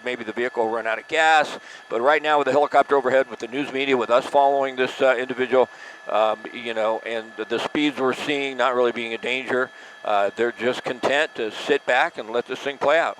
Maybe the vehicle will run out of gas. But right now with the helicopter overhead, with the news media, with us following this individual, and the speeds we're seeing not really being a danger, they're just content to sit back and let this thing play out.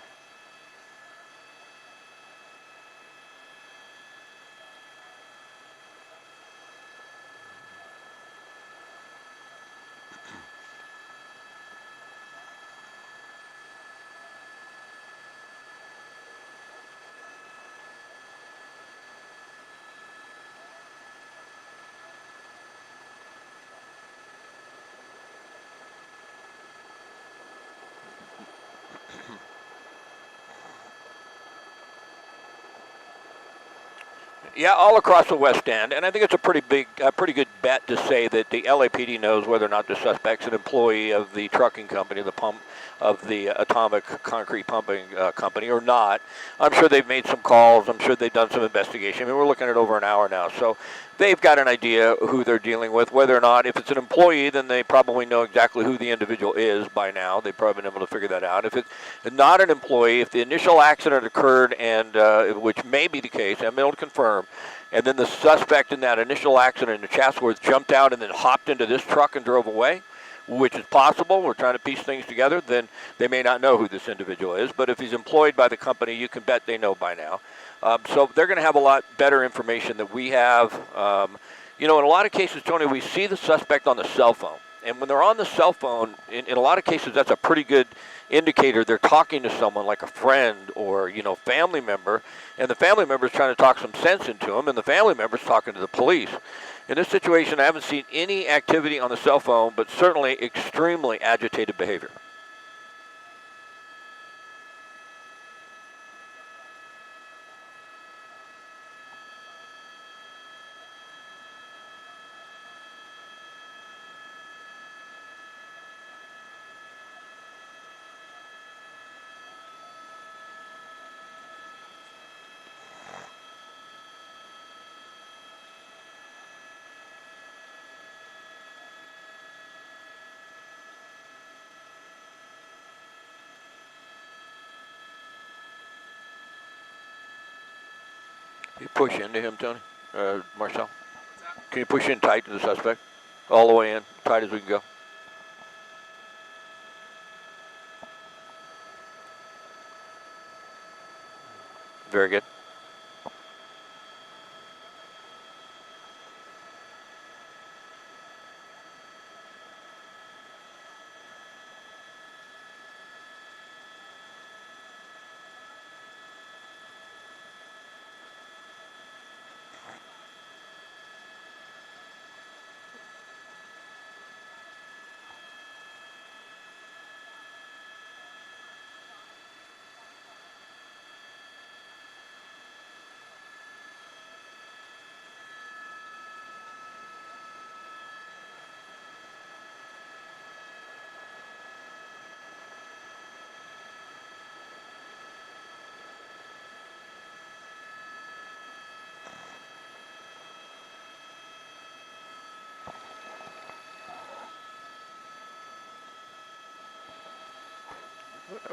Yeah, all across the West End, and I think it's a pretty good bet to say that the LAPD knows whether or not the suspect's an employee of the trucking company, the atomic concrete pumping company, or not. I'm sure they've made some calls. I'm sure they've done some investigation. I mean, we're looking at over an hour now, so they've got an idea who they're dealing with. Whether or not, if it's an employee, then they probably know exactly who the individual is by now. They've probably been able to figure that out. If it's not an employee, if the initial accident occurred, and which may be the case, I'm able to confirm, and then the suspect in that initial accident in Chatsworth jumped out and then hopped into this truck and drove away, which is possible, we're trying to piece things together, then they may not know who this individual is. But if he's employed by the company, you can bet they know by now. So they're going to have a lot better information than we have. In a lot of cases, Tony, we see the suspect on the cell phone. And when they're on the cell phone, in a lot of cases, that's a pretty good indicator they're talking to someone like a friend or, family member. And the family member is trying to talk some sense into them, and the family member is talking to the police. In this situation, I haven't seen any activity on the cell phone, but certainly extremely agitated behavior. Can you push into him, Tony? Marcel? Can you push in tight to the suspect? All the way in, tight as we can go. Very good.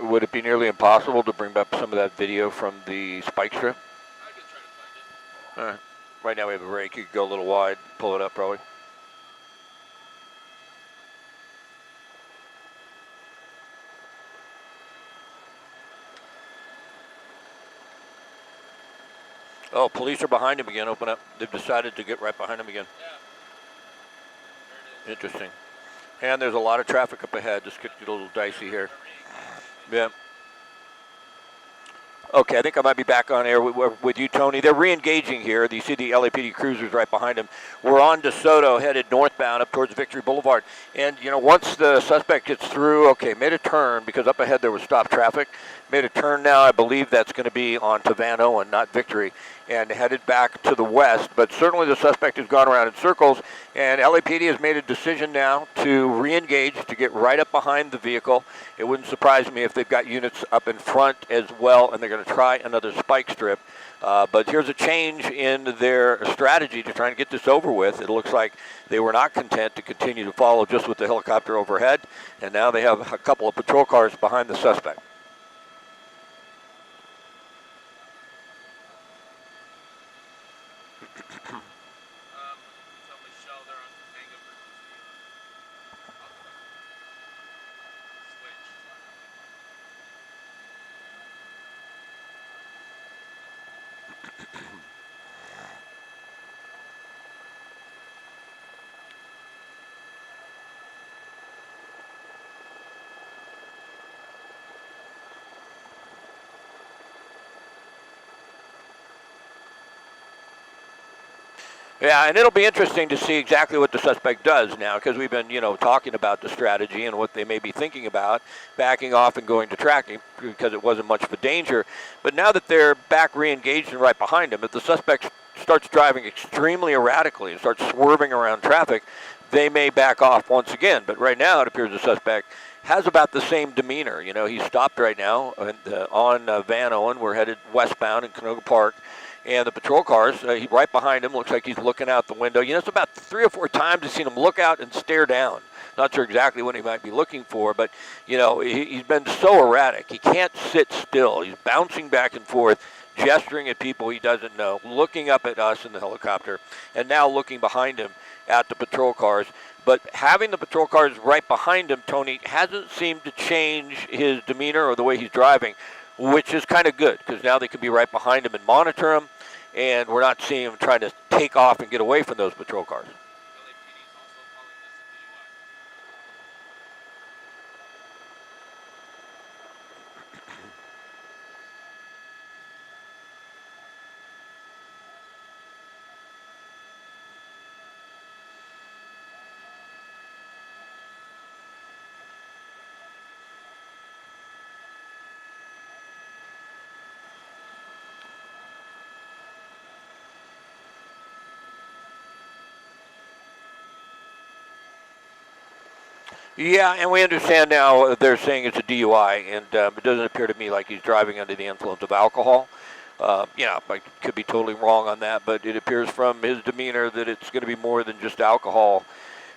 Would it be nearly impossible to bring back some of that video from the spike strip? I could try to find it. All right. Right now we have a break. You could go a little wide, pull it up probably. Oh, police are behind him again. Open up. They've decided to get right behind him again. Yeah. There it is. Interesting. And there's a lot of traffic up ahead. This could get a little dicey here. Yeah. Okay, I think I might be back on air with you, Tony. They're re-engaging here. You see the LAPD cruisers right behind them. We're on DeSoto, headed northbound up towards Victory Boulevard. And, once the suspect gets through, made a turn because up ahead there was stopped traffic. Made a turn now. I believe that's going to be on Tavano and not Victory, and headed back to the west. But certainly the suspect has gone around in circles, and LAPD has made a decision now to re-engage, to get right up behind the vehicle. It wouldn't surprise me if they've got units up in front as well, and they're going to try another spike strip. But here's a change in their strategy to try and get this over with. It looks like they were not content to continue to follow just with the helicopter overhead, and now they have a couple of patrol cars behind the suspect. Tell Michelle they're on hang over switch. Yeah, and it'll be interesting to see exactly what the suspect does now, because we've been, talking about the strategy and what they may be thinking about, backing off and going to tracking because it wasn't much of a danger. But now that they're back re-engaged and right behind him, if the suspect's starts driving extremely erratically and starts swerving around traffic, they may back off once again. But right now, it appears the suspect has about the same demeanor. You know, he's stopped right now on Van Owen. We're headed westbound in Canoga Park. And the patrol cars, right behind him, looks like he's looking out the window. You know, it's about 3 or 4 times I've seen him look out and stare down. Not sure exactly what he might be looking for, but, you know, he's been so erratic. He can't sit still. He's bouncing back and forth, gesturing at people he doesn't know, looking up at us in the helicopter, and now looking behind him at the patrol cars. But having the patrol cars right behind him, Tony, hasn't seemed to change his demeanor or the way he's driving, which is kind of good, because now they can be right behind him and monitor him, and we're not seeing him trying to take off and get away from those patrol cars. Yeah, and we understand now they're saying it's a DUI, and it doesn't appear to me like he's driving under the influence of alcohol. Yeah, I could be totally wrong on that, but it appears from his demeanor that it's going to be more than just alcohol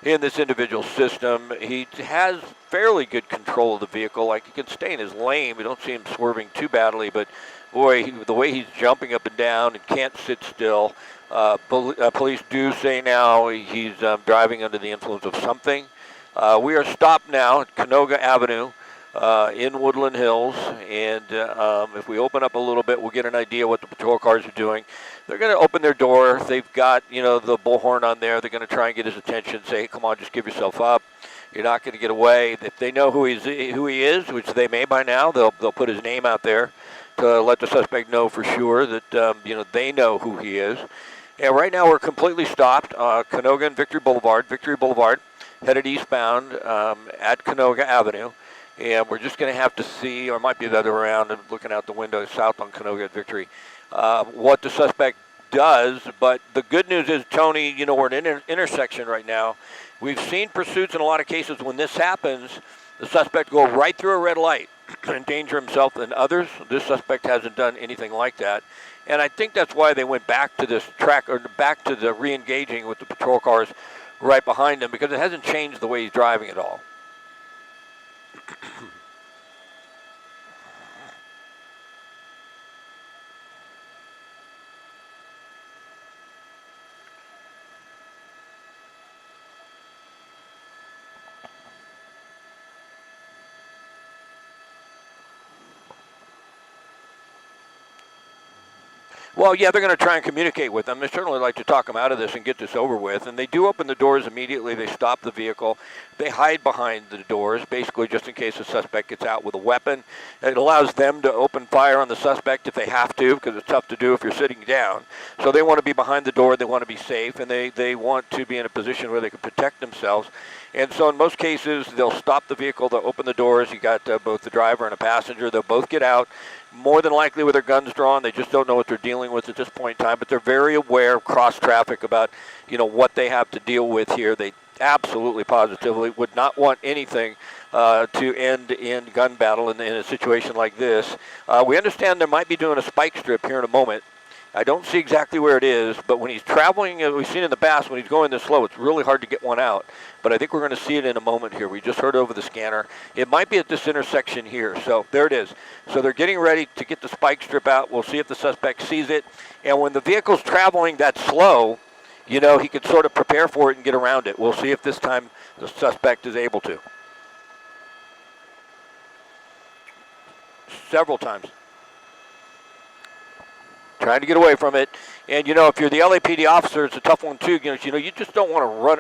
in this individual's system. He has fairly good control of the vehicle. Like, he can stay in his lane. We don't see him swerving too badly, but boy, the way he's jumping up and down and can't sit still. Police do say now he's driving under the influence of something. We are stopped now at Canoga Avenue in Woodland Hills, and if we open up a little bit, we'll get an idea what the patrol cars are doing. They're going to open their door. They've got, you know, the bullhorn on there. They're going to try and get his attention, say, hey, come on, just give yourself up. You're not going to get away. If they know who he is, which they may by now, they'll put his name out there to let the suspect know for sure that, you know, they know who he is. And right now we're completely stopped, Canoga and Victory Boulevard, headed eastbound at Canoga Avenue. And we're just going to have to see, or it might be the other way around, looking out the window south on Canoga at Victory, what the suspect does. But the good news is, Tony, you know, we're in an intersection right now. We've seen pursuits in a lot of cases. When this happens, the suspect go right through a red light, endanger himself and others. This suspect hasn't done anything like that. And I think that's why they went back to this track, or back to the re-engaging with the patrol cars right behind him, because it hasn't changed the way he's driving at all. Well, yeah, they're going to try and communicate with them. They certainly like to talk them out of this and get this over with. And they do open the doors immediately. They stop the vehicle. They hide behind the doors, basically just in case the suspect gets out with a weapon. It allows them to open fire on the suspect if they have to, because it's tough to do if you're sitting down. So they want to be behind the door. They want to be safe, and they want to be in a position where they can protect themselves. And so in most cases, they'll stop the vehicle, they'll open the doors. You got both the driver and a passenger. They'll both get out, more than likely with their guns drawn. They just don't know what they're dealing with at this point in time, but they're very aware of cross-traffic about, you know, what they have to deal with here. They absolutely, positively would not want anything to end in gun battle in a situation like this. We understand they might be doing a spike strip here in a moment. I don't see exactly where it is, but when he's traveling, we've seen in the past, when he's going this slow, it's really hard to get one out. But I think we're going to see it in a moment here. We just heard over the scanner. It might be at this intersection here. So there it is. So they're getting ready to get the spike strip out. We'll see if the suspect sees it. And when the vehicle's traveling that slow, you know, he could sort of prepare for it and get around it. We'll see if this time the suspect is able to. Several times. Trying to get away from it. And, you know, if you're the LAPD officer, it's a tough one, too. You know, you just don't want to run.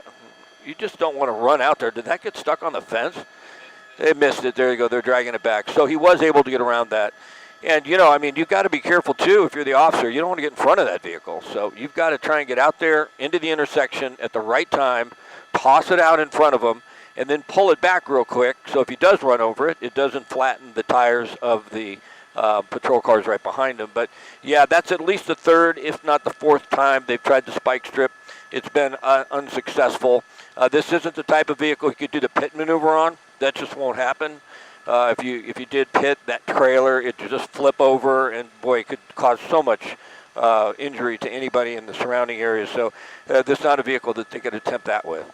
You just don't want to run out there. Did that get stuck on the fence? They missed it. There you go. They're dragging it back. So he was able to get around that. And, you know, I mean, you've got to be careful, too, if you're the officer. You don't want to get in front of that vehicle. So you've got to try and get out there into the intersection at the right time, toss it out in front of him, and then pull it back real quick. So if he does run over it, it doesn't flatten the tires of the patrol cars right behind them. But yeah, that's at least the third, if not the fourth time they've tried to spike strip. It's been unsuccessful. This isn't the type of vehicle you could do the pit maneuver on. That just won't happen. If you did pit that trailer, it would just flip over, and boy, it could cause so much injury to anybody in the surrounding area. So this is not a vehicle that they could attempt that with.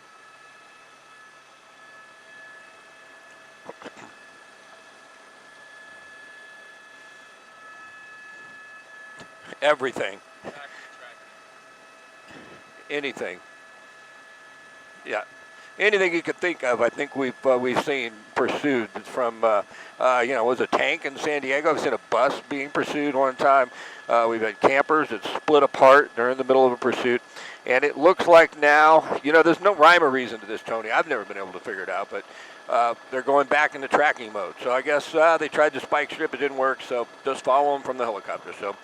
Everything, anything, yeah, anything you could think of. I think we've seen pursued from was a tank in San Diego. I've seen a bus being pursued one time. We've had campers that split apart. They're in the middle of a pursuit. And it looks like now, there's no rhyme or reason to this, Tony. I've never been able to figure it out, but they're going back into tracking mode. So I guess they tried to spike strip. It didn't work, so just follow them from the helicopter. So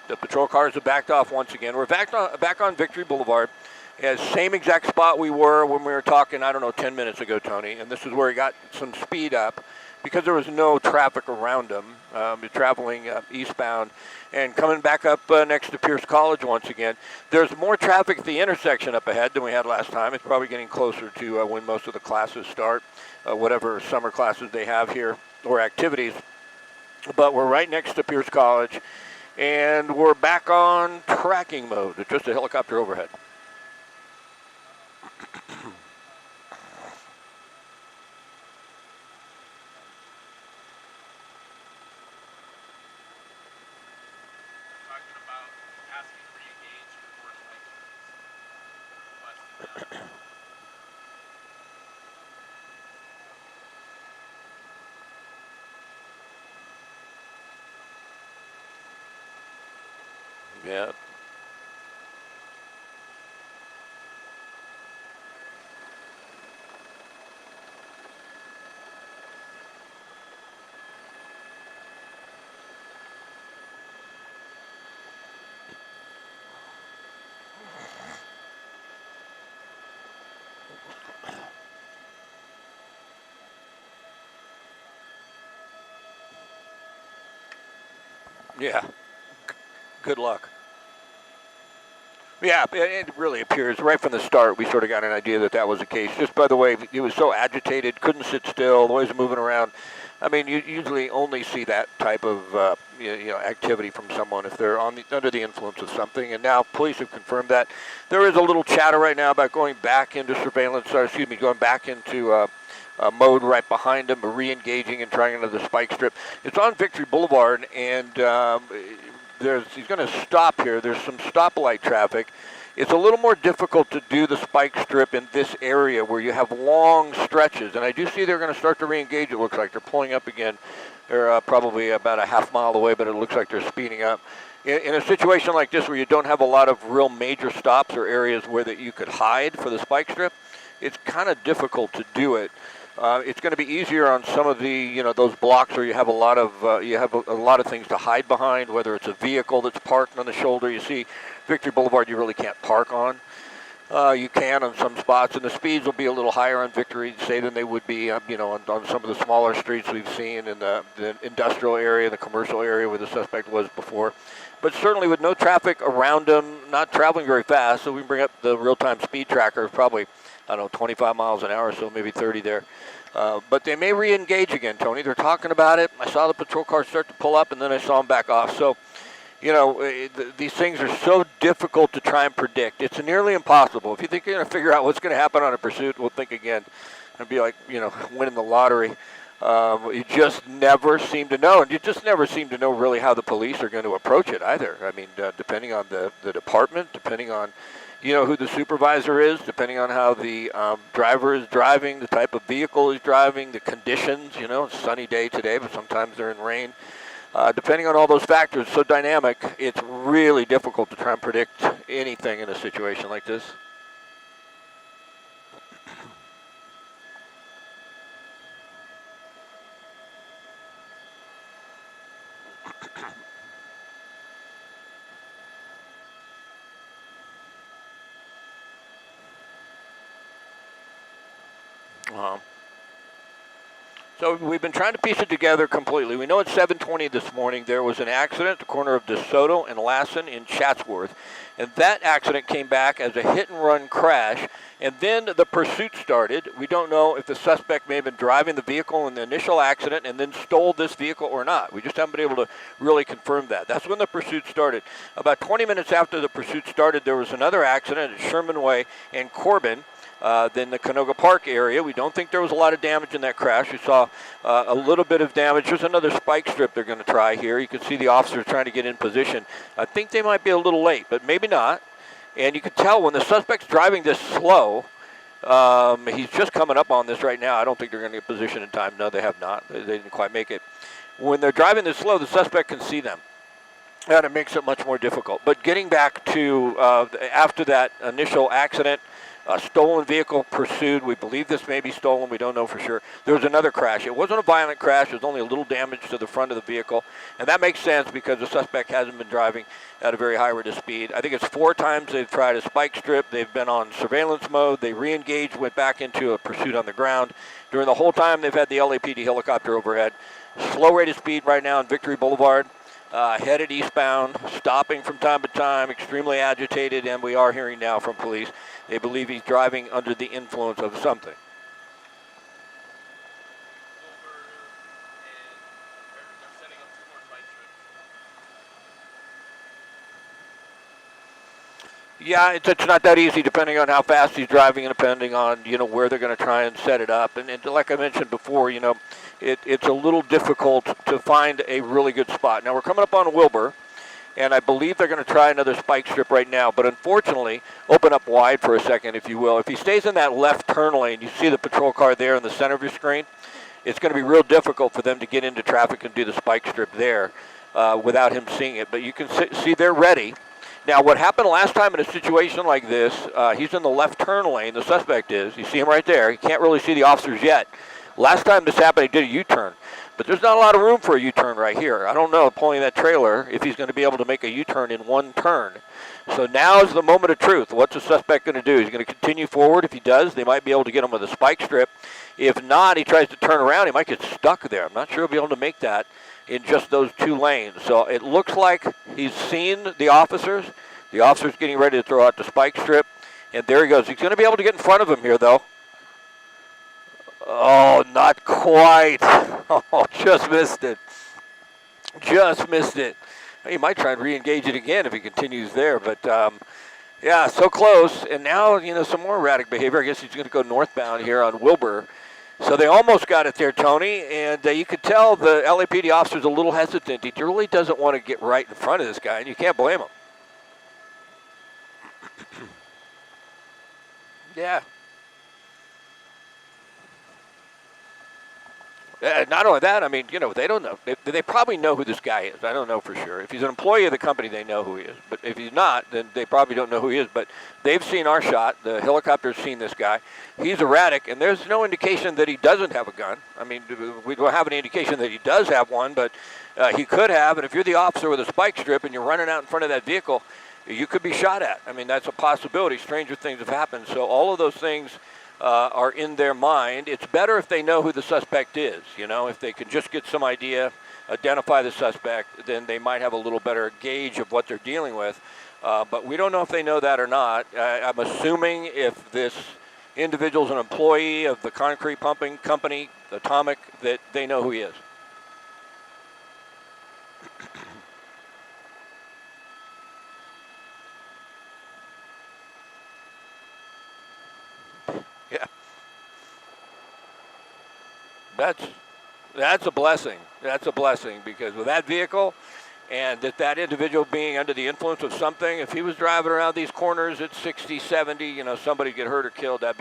the patrol cars have backed off once again. We're back on Victory Boulevard. Same exact spot we were when we were talking, 10 minutes ago, Tony. And this is where he got some speed up because there was no traffic around him. Traveling eastbound and coming back up next to Pierce College once again. There's more traffic at the intersection up ahead than we had last time. It's probably getting closer to when most of the classes start, whatever summer classes they have here or activities. But we're right next to Pierce College, and we're back on tracking mode. It's just a helicopter overhead. Yeah. Yeah. Good luck. Yeah, it really appears right from the start we sort of got an idea that was the case. Just by the way, he was so agitated, couldn't sit still, always moving around. I mean, you usually only see that type of activity from someone if they're under the influence of something. And now police have confirmed that. There is a little chatter right now about going back into surveillance, going back into mode right behind him, re-engaging and trying another spike strip. It's on Victory Boulevard, and he's going to stop here. There's some stoplight traffic. It's a little more difficult to do the spike strip in this area where you have long stretches. And I do see they're going to start to re-engage, it looks like. They're pulling up again. They're probably about a half mile away, but it looks like they're speeding up. In a situation like this where you don't have a lot of real major stops or areas where that you could hide for the spike strip, it's kind of difficult to do it. It's going to be easier on some of the, those blocks where you have a lot of a lot of things to hide behind, whether it's a vehicle that's parked on the shoulder. You see, Victory Boulevard, you really can't park on. You can on some spots, and the speeds will be a little higher on Victory, say, than they would be, on some of the smaller streets we've seen in the industrial area, the commercial area where the suspect was before. But certainly with no traffic around him, not traveling very fast, so we can bring up the real-time speed tracker, probably, 25 miles an hour, so maybe 30 there. But they may re-engage again, Tony. They're talking about it. I saw the patrol car start to pull up, and then I saw them back off. So, these things are so difficult to try and predict. It's nearly impossible. If you think you're going to figure out what's going to happen on a pursuit, we'll think again. It'd be like, winning the lottery. You just never seem to know, and you just never seem to know really how the police are going to approach it either. I mean, depending on the department, depending on who the supervisor is, depending on how the driver is driving, the type of vehicle he's driving, the conditions, it's a sunny day today, but sometimes they're in rain. Depending on all those factors, so dynamic, it's really difficult to try and predict anything in a situation like this. So we've been trying to piece it together completely. We know at 7:20 this morning there was an accident at the corner of DeSoto and Lassen in Chatsworth. And that accident came back as a hit-and-run crash. And then the pursuit started. We don't know if the suspect may have been driving the vehicle in the initial accident and then stole this vehicle or not. We just haven't been able to really confirm that. That's when the pursuit started. About 20 minutes after the pursuit started, there was another accident at Sherman Way and Corbin. Then the Canoga Park area. We don't think there was a lot of damage in that crash. We saw a little bit of damage. There's another spike strip they're going to try here. You can see the officers trying to get in position. I think they might be a little late, but maybe not. And you can tell when the suspect's driving this slow, he's just coming up on this right now. I don't think they're going to get position in time. No, they have not. They didn't quite make it. When they're driving this slow, the suspect can see them. And it makes it much more difficult. But getting back to after that initial accident, a stolen vehicle pursued. We believe this may be stolen. We don't know for sure. There was another crash. It wasn't a violent crash. There was only a little damage to the front of the vehicle. And that makes sense because the suspect hasn't been driving at a very high rate of speed. I think it's 4 times they've tried a spike strip. They've been on surveillance mode. They re-engaged, went back into a pursuit on the ground. During the whole time, they've had the LAPD helicopter overhead. Slow rate of speed right now on Victory Boulevard. Headed eastbound, stopping from time to time, extremely agitated, and we are hearing now from police. They believe he's driving under the influence of something. They're setting up 2 more spike strips. Yeah, it's not that easy depending on how fast he's driving and depending on, where they're going to try and set it up. And like I mentioned before, it's a little difficult to find a really good spot. Now, we're coming up on Wilbur, and I believe they're going to try another spike strip right now. But unfortunately, open up wide for a second, if you will. If he stays in that left turn lane, you see the patrol car there in the center of your screen, it's going to be real difficult for them to get into traffic and do the spike strip there without him seeing it. But you can see they're ready. Now, what happened last time in a situation like this, he's in the left turn lane, the suspect is. You see him right there. You can't really see the officers yet. Last time this happened, he did a U-turn. But there's not a lot of room for a U-turn right here. I don't know, pulling that trailer, if he's going to be able to make a U-turn in one turn. So now is the moment of truth. What's the suspect going to do? He's going to continue forward. If he does, they might be able to get him with a spike strip. If not, he tries to turn around. He might get stuck there. I'm not sure he'll be able to make that in just those 2 lanes. So it looks like he's seen the officers. The officer's getting ready to throw out the spike strip. And there he goes. He's going to be able to get in front of him here, though. Oh, not quite. Oh, just missed it. Just missed it. He might try and re-engage it again if he continues there. But, yeah, so close. And now, some more erratic behavior. I guess he's going to go northbound here on Wilbur. So they almost got it there, Tony. And you could tell the LAPD officer's a little hesitant. He really doesn't want to get right in front of this guy, and you can't blame him. Yeah. Not only that, I mean, they don't know. They probably know who this guy is. I don't know for sure. If he's an employee of the company, they know who he is. But if he's not, then they probably don't know who he is. But they've seen our shot. The helicopter's seen this guy. He's erratic, and there's no indication that he doesn't have a gun. I mean, we don't have any indication that he does have one, but he could have. And if you're the officer with a spike strip and you're running out in front of that vehicle, you could be shot at. I mean, that's a possibility. Stranger things have happened. So all of those things are in their mind. It's better if they know who the suspect is. If they can just get some idea, identify the suspect, then they might have a little better gauge of what they're dealing with. But we don't know if they know that or not. I'm assuming if this individual's an employee of the concrete pumping company, Atomic, that they know who he is. Yeah. That's a blessing. That's a blessing because with that vehicle and that individual being under the influence of something, if he was driving around these corners at 60, 70, somebody get hurt or killed, that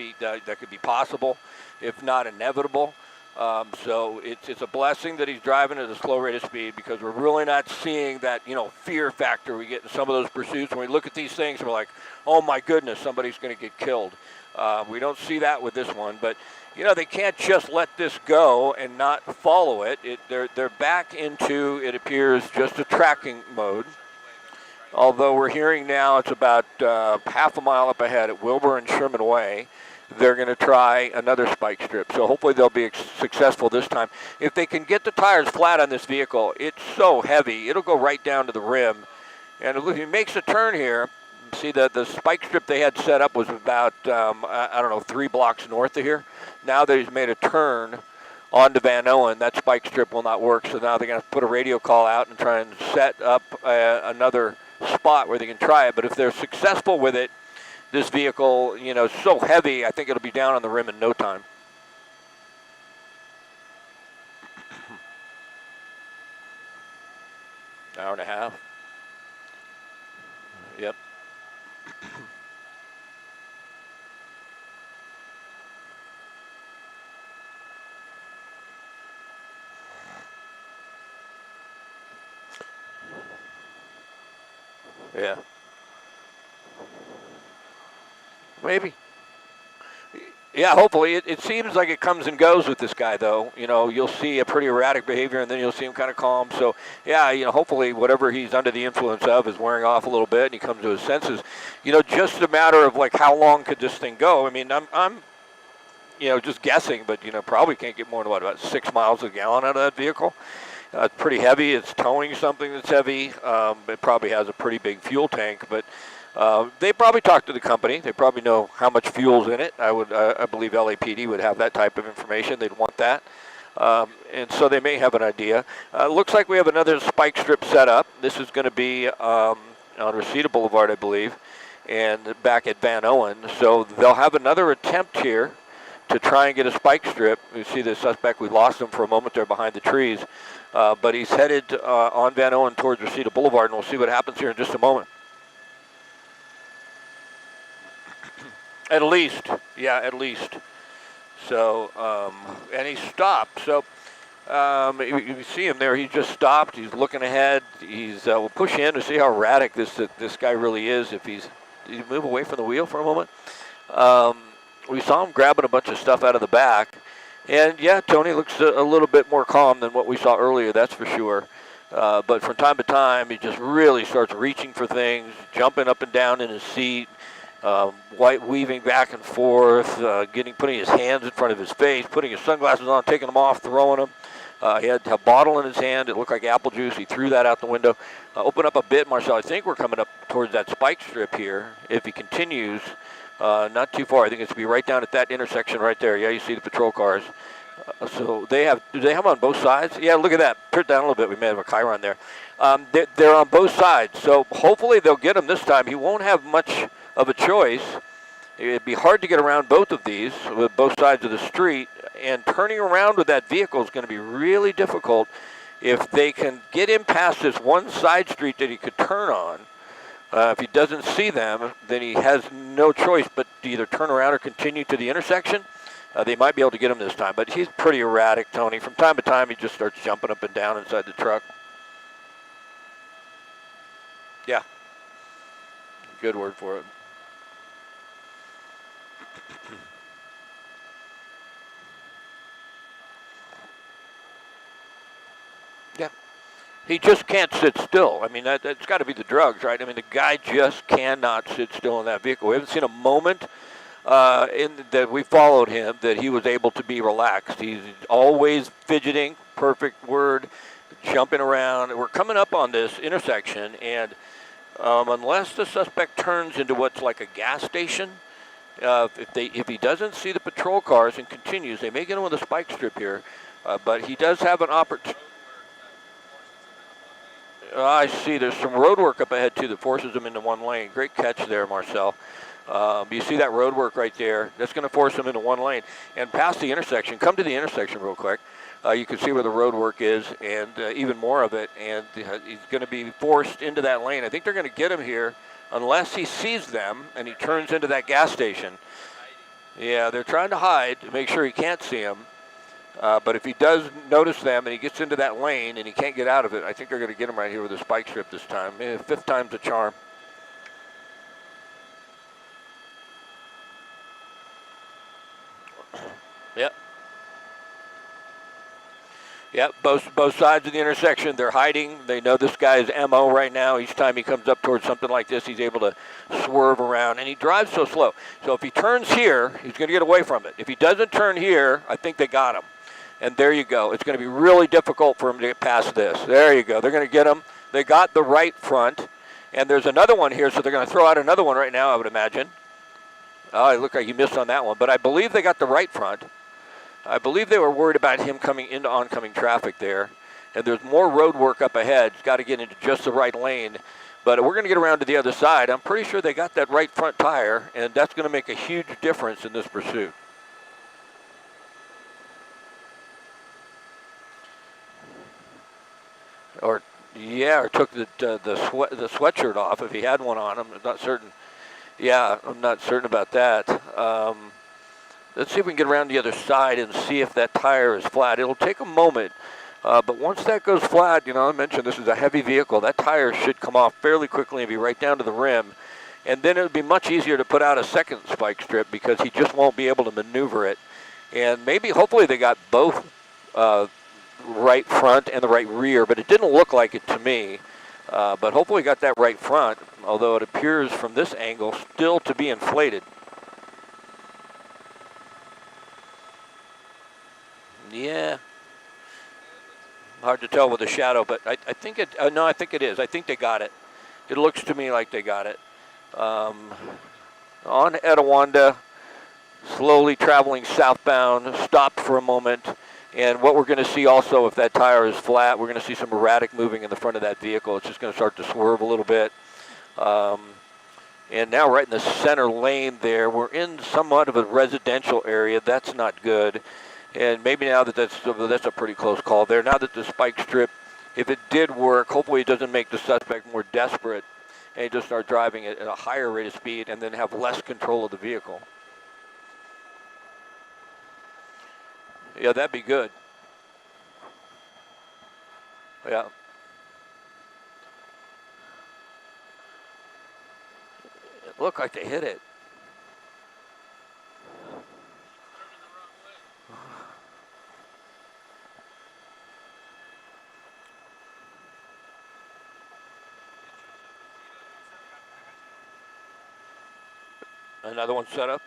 could be possible, if not inevitable. So it's a blessing that he's driving at a slow rate of speed because we're really not seeing that, fear factor we get in some of those pursuits. When we look at these things, we're like, oh my goodness, somebody's going to get killed. We don't see that with this one, but they can't just let this go and not follow it. They're back into, it appears, just a tracking mode. Although we're hearing now it's about half a mile up ahead at Wilbur and Sherman Way. they're going to try another spike strip. So hopefully they'll be successful this time. If they can get the tires flat on this vehicle, it's so heavy, it'll go right down to the rim. And if he makes a turn here, see that the spike strip they had set up was about, I don't know, 3 blocks north of here. Now that he's made a turn onto Van Owen, that spike strip will not work. So now they're going to put a radio call out and try and set up another spot where they can try it. But if they're successful with it, this vehicle, you know, is so heavy, I think it'll be down on the rim in no time. Hour and a half. Yep. Yeah. Maybe. Yeah, hopefully. It seems like it comes and goes with this guy, though. You know, you'll see a pretty erratic behavior, and then you'll see him kind of calm. So, yeah, you know, hopefully whatever he's under the influence of is wearing off a little bit, and he comes to his senses. You know, just a matter of, like, how long could this thing go? I mean, I'm you know, just guessing, but, you know, probably can't get more than, what, about 6 miles a gallon out of that vehicle. It's pretty heavy. It's towing something that's heavy. It probably has a pretty big fuel tank, but they probably talked to the company. They probably know how much fuel's in it. I believe LAPD would have that type of information. They'd want that. And so they may have an idea. Looks like we have another spike strip set up. This is going to be on Reseda Boulevard, I believe, and back at Van Owen. So they'll have another attempt here to try and get a spike strip. You see the suspect, we lost him for a moment there behind the trees. But he's headed on Van Owen towards Reseda Boulevard, and we'll see what happens here in just a moment. At least, yeah, at least. So, and he stopped. So, you see him there. He just stopped. He's looking ahead. We'll push in to see how erratic this guy really is. If did he move away from the wheel for a moment? We saw him grabbing a bunch of stuff out of the back. And, yeah, Tony looks a little bit more calm than what we saw earlier, that's for sure. But from time to time, he just really starts reaching for things, jumping up and down in his seat, weaving back and forth, putting his hands in front of his face, putting his sunglasses on, taking them off, throwing them. He had a bottle in his hand. It looked like apple juice. He threw that out the window. Open up a bit, Marcel. I think we're coming up towards that spike strip here. If he continues, not too far. I think it's going to be right down at that intersection right there. Yeah, you see the patrol cars. So do they have them on both sides? Yeah, look at that. Turn it down a little bit. We may have a chyron there. They're on both sides. So hopefully they'll get him this time. He won't have much of a choice. It'd be hard to get around both of these with both sides of the street, and turning around with that vehicle is going to be really difficult. If they can get him past this one side street that he could turn on, if he doesn't see them, then he has no choice but to either turn around or continue to the intersection. They might be able to get him this time, but he's pretty erratic, Tony. From time to time, he just starts jumping up and down inside the truck. Yeah. Good word for it. Yeah. He just can't sit still. I mean, that's got to be the drugs, right? I mean, the guy just cannot sit still in that vehicle. We haven't seen a moment that we followed him that he was able to be relaxed. He's always fidgeting, perfect word, jumping around. We're coming up on this intersection, and unless the suspect turns into what's like a gas station, if he doesn't see the patrol cars and continues, they may get him with a spike strip here, but he does have an opportunity. I see. There's some road work up ahead, too, that forces him into one lane. Great catch there, Marcel. You see that road work right there? That's going to force him into one lane. And past the intersection, come to the intersection real quick. You can see where the road work is and even more of it. And he's going to be forced into that lane. I think they're going to get him here unless he sees them and he turns into that gas station. Yeah, they're trying to hide to make sure he can't see them. But if he does notice them and he gets into that lane and he can't get out of it, I think they're going to get him right here with a spike strip this time. Fifth time's a charm. Yep. Yep, both sides of the intersection, they're hiding. They know this guy's MO right now. Each time he comes up towards something like this, he's able to swerve around, and he drives so slow. So if he turns here, he's going to get away from it. If he doesn't turn here, I think they got him. And there you go. It's going to be really difficult for him to get past this. There you go. They're going to get him. They got the right front, and there's another one here, so they're going to throw out another one right now, I would imagine. Oh, it looked like he missed on that one, but I believe they got the right front. I believe they were worried about him coming into oncoming traffic there. And there's more road work up ahead. He's got to get into just the right lane. But we're going to get around to the other side. I'm pretty sure they got that right front tire, and that's going to make a huge difference in this pursuit. Or took the sweatshirt off if he had one on. I'm not certain. Yeah, I'm not certain about that. Let's see if we can get around the other side and see if that tire is flat. It'll take a moment, but once that goes flat, I mentioned this is a heavy vehicle. That tire should come off fairly quickly and be right down to the rim. And then it would be much easier to put out a second spike strip because he just won't be able to maneuver it. And hopefully they got both right front and the right rear, but it didn't look like it to me. But hopefully got that right front, although it appears from this angle still to be inflated. Yeah, hard to tell with the shadow, but I think it. No, I think it is. I think they got it. It looks to me like they got it. On Etiwanda, slowly traveling southbound, stopped for a moment, and what we're going to see also, if that tire is flat, we're going to see some erratic moving in the front of that vehicle. It's just going to start to swerve a little bit. And now right in the center lane there, we're in somewhat of a residential area. That's not good. And maybe now that's a pretty close call there. Now that the spike strip, if it did work, hopefully it doesn't make the suspect more desperate and he just start driving at a higher rate of speed and then have less control of the vehicle. Yeah, that'd be good. Yeah. It looked like they hit it. Another one set up.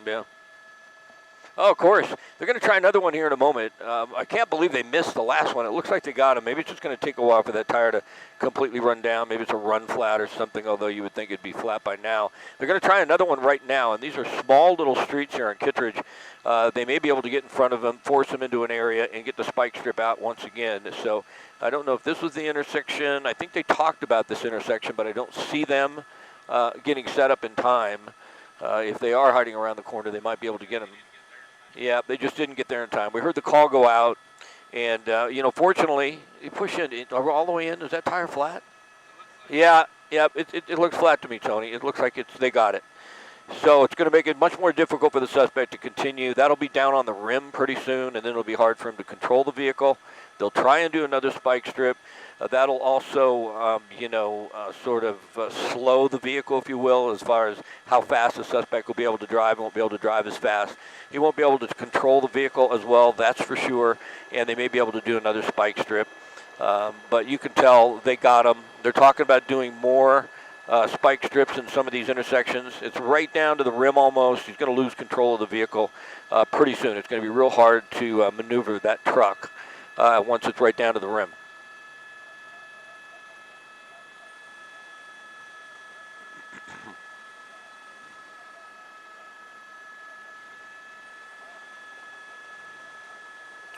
Yeah. Oh, of course. They're going to try another one here in a moment. I can't believe they missed the last one. It looks like they got him. Maybe it's just going to take a while for that tire to completely run down. Maybe it's a run flat or something, although you would think it'd be flat by now. They're going to try another one right now, and these are small little streets here in Kittredge. They may be able to get in front of them, force them into an area, and get the spike strip out once again. So I don't know if this was the intersection. I think they talked about this intersection, but I don't see them getting set up in time. If they are hiding around the corner, they might be able to get them. Yeah, they just didn't get there in time. We heard the call go out, and, fortunately, you push in all the way in. Is that tire flat? Yeah, it looks flat to me, Tony. It looks like they got it. So it's going to make it much more difficult for the suspect to continue. That'll be down on the rim pretty soon, and then it'll be hard for him to control the vehicle. They'll try and do another spike strip. That'll also, slow the vehicle, if you will, as far as how fast the suspect will be able to drive. He won't be able to drive as fast. He won't be able to control the vehicle as well, that's for sure, and they may be able to do another spike strip. But you can tell they got him. They're talking about doing more spike strips in some of these intersections. It's right down to the rim almost. He's going to lose control of the vehicle pretty soon. It's going to be real hard to maneuver that truck once it's right down to the rim.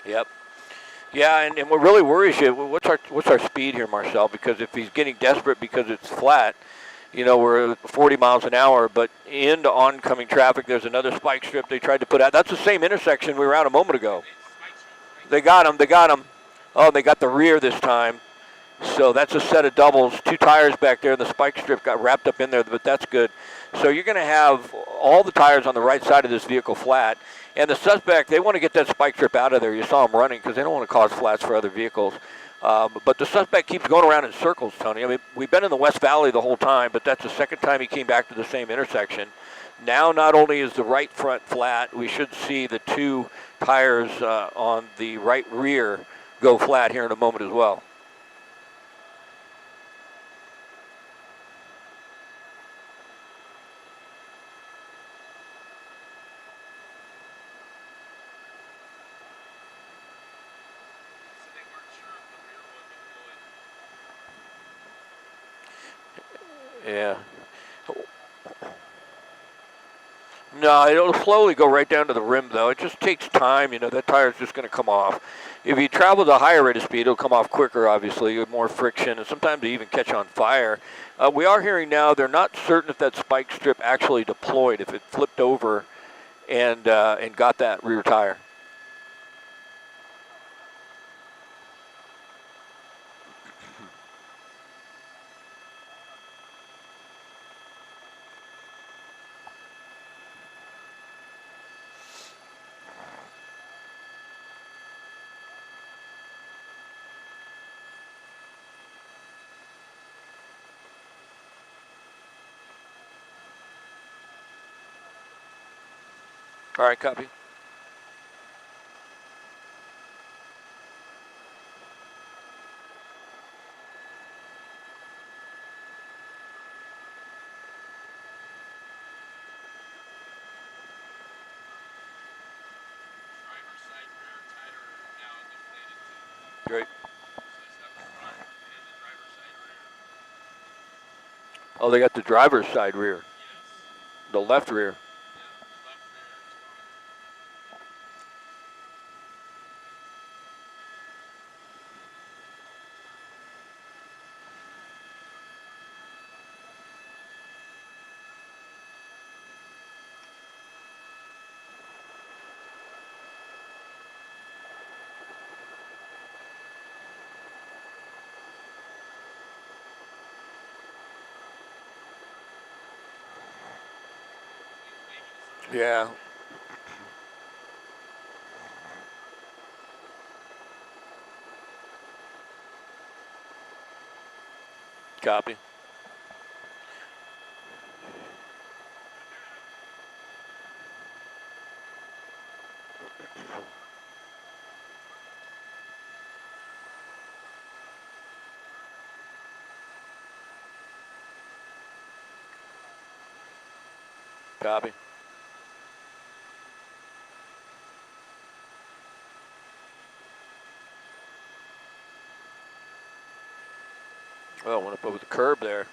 Yep. Yeah, and what really worries you, what's our speed here, Marcel? Because if he's getting desperate because it's flat, we're at 40 miles an hour, but into oncoming traffic, there's another spike strip they tried to put out. That's the same intersection we were at a moment ago. They got him. Oh, they got the rear this time. So that's a set of doubles, 2 tires back there, and the spike strip got wrapped up in there, but that's good. So you're going to have all the tires on the right side of this vehicle flat, and the suspect, they want to get that spike strip out of there. You saw him running because they don't want to cause flats for other vehicles. But the suspect keeps going around in circles, Tony. I mean, we've been in the West Valley the whole time, but that's the second time he came back to the same intersection. Now, not only is the right front flat, we should see the two tires on the right rear go flat here in a moment as well. So they weren't sure if the rear one deployed. Yeah. No, it'll slowly go right down to the rim, though. It just takes time. You know, that tire's just going to come off. If you travel at a higher rate of speed, it'll come off quicker, obviously, with more friction, and sometimes they even catch on fire. We are hearing now they're not certain if that spike strip actually deployed, if it flipped over and got that rear tire. All right, copy. Driver's side rear tire now deflated too. Great. So it's got the front and the driver's side rear. Oh, they got the driver's side rear, Yes. the left rear. Yeah. Left rear is gone. Yeah. Copy. Copy. Well, went up over the curb there.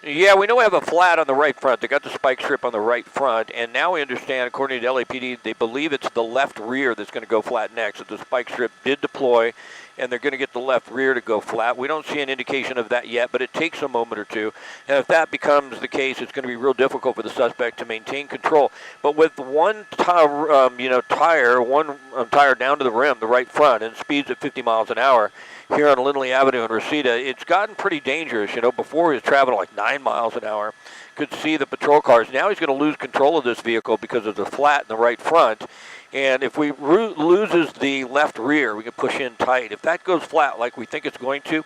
Yeah, we know we have a flat on the right front. They got the spike strip on the right front, and now we understand, according to LAPD, they believe it's the left rear that's going to go flat next. That the spike strip did deploy, and they're going to get the left rear to go flat. We don't see an indication of that yet, but it takes a moment or two. And if that becomes the case, it's going to be real difficult for the suspect to maintain control. But with one tire, tire down to the rim, the right front, and speeds at 50 miles an hour, here on Lindley Avenue in Reseda, it's gotten pretty dangerous. You know, before he was traveling like 9 miles an hour, could see the patrol cars. Now he's going to lose control of this vehicle because of the flat in the right front. And if we loses the left rear, we can push in tight. If that goes flat like we think it's going to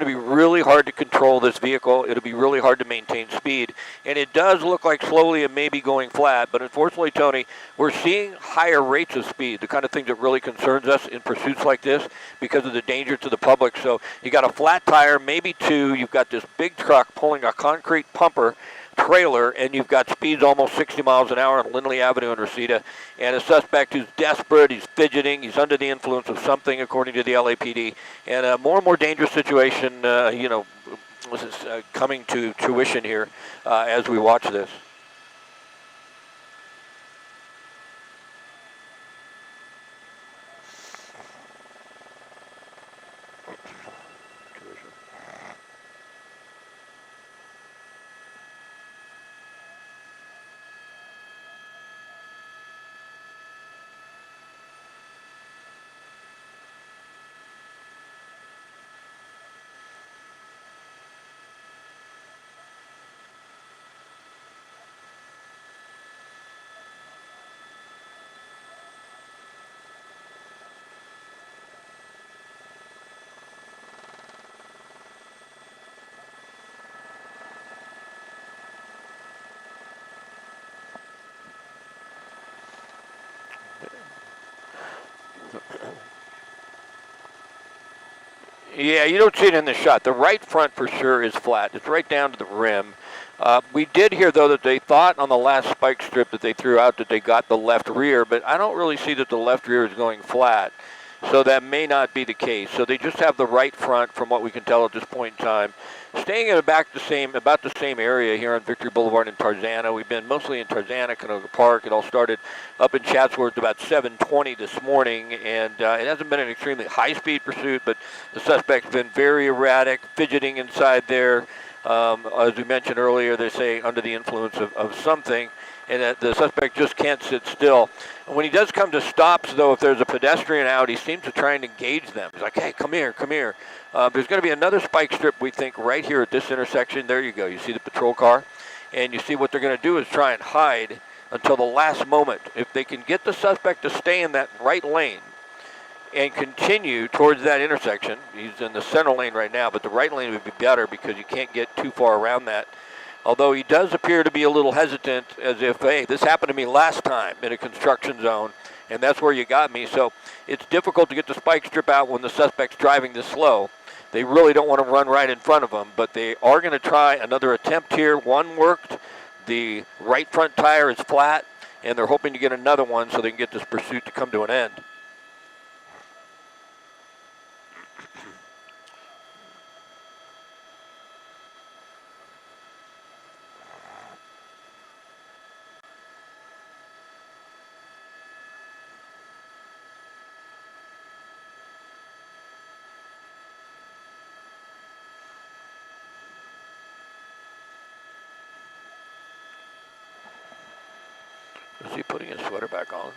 be really hard to control this vehicle. It'll be really hard to maintain speed. And it does look like slowly it may be going flat, but unfortunately, Tony, we're seeing higher rates of speed, the kind of thing that really concerns us in pursuits like this because of the danger to the public. So you got a flat tire, maybe two. You've got this big truck pulling a concrete pumper trailer, and you've got speeds almost 60 miles an hour on Lindley Avenue in Reseda, and a suspect who's desperate, he's fidgeting, he's under the influence of something, according to the LAPD, and a more and more dangerous situation, is coming to fruition here as we watch this. Yeah, you don't see it in the shot. The right front for sure is flat. It's right down to the rim. We did hear, though, that they thought on the last spike strip that they threw out that they got the left rear, but I don't really see that the left rear is going flat. So that may not be the case. So they just have the right front, from what we can tell at this point in time. Staying in about the same area here on Victory Boulevard in Tarzana. We've been mostly in Tarzana, Canoga Park. It all started up in Chatsworth about 7:20 this morning, and it hasn't been an extremely high-speed pursuit, but the suspect's been very erratic, fidgeting inside there. As we mentioned earlier, they say under the influence of something, and that the suspect just can't sit still. And when he does come to stops, though, if there's a pedestrian out, he seems to try and engage them. He's like, hey, come here, come here. There's going to be another spike strip, we think, right here at this intersection. There you go. You see the patrol car, and you see what they're going to do is try and hide until the last moment. If they can get the suspect to stay in that right lane and continue towards that intersection, he's in the center lane right now, but the right lane would be better because you can't get too far around that. Although he does appear to be a little hesitant, as if, hey, this happened to me last time in a construction zone, and that's where you got me. So it's difficult to get the spike strip out when the suspect's driving this slow. They really don't want to run right in front of him, but they are going to try another attempt here. One worked. The right front tire is flat, and they're hoping to get another one so they can get this pursuit to come to an end. Is he putting his sweater back on?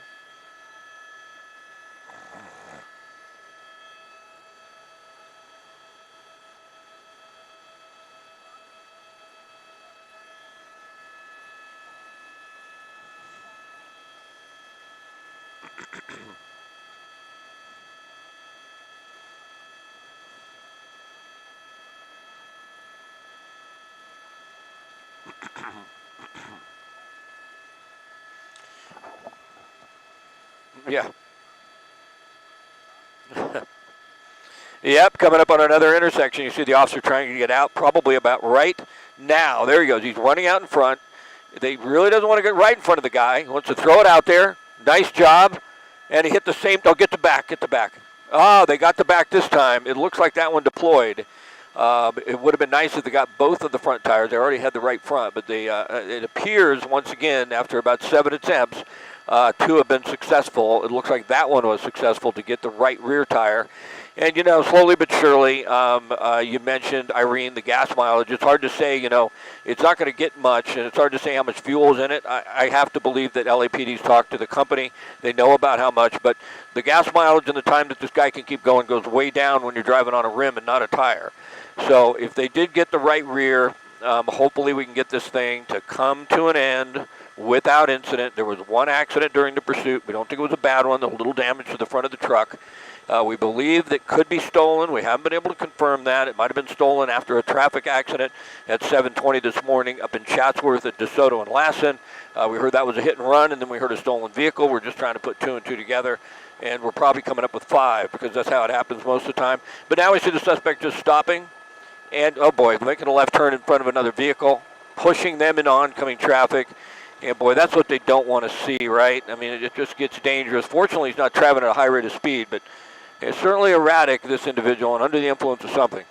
Yeah. Yep, coming up on another intersection. You see the officer trying to get out probably about right now. There he goes. He's running out in front. They really doesn't want to get right in front of the guy. He wants to throw it out there. Nice job. And he hit the same. Oh, get the back. Get the back. Oh, they got the back this time. It looks like that one deployed. It would have been nice if they got both of the front tires. They already had the right front, but they it appears, once again, after about 7 attempts, 2 have been successful. It looks like that one was successful to get the right rear tire. And, you know, slowly but surely, you mentioned, Irene, the gas mileage. It's hard to say, you know, it's not going to get much, and it's hard to say how much fuel is in it. I have to believe that LAPD's talked to the company. They know about how much, but the gas mileage and the time that this guy can keep going goes way down when you're driving on a rim and not a tire. So if they did get the right rear, hopefully we can get this thing to come to an end without incident. There was one accident during the pursuit. We don't think it was a bad one, a little damage to the front of the truck. We believe that could be stolen. We haven't been able to confirm that. It might have been stolen after a traffic accident at 7:20 this morning up in Chatsworth at DeSoto and Lassen. We heard that was a hit and run, and then we heard a stolen vehicle. We're just trying to put 2 and 2 together, and we're probably coming up with 5 because that's how it happens most of the time. But now we see the suspect just stopping, and, oh boy, making a left turn in front of another vehicle, pushing them in oncoming traffic. And, boy, that's what they don't want to see, right? I mean, it just gets dangerous. Fortunately, he's not traveling at a high rate of speed, but it's certainly erratic, this individual, and under the influence of something.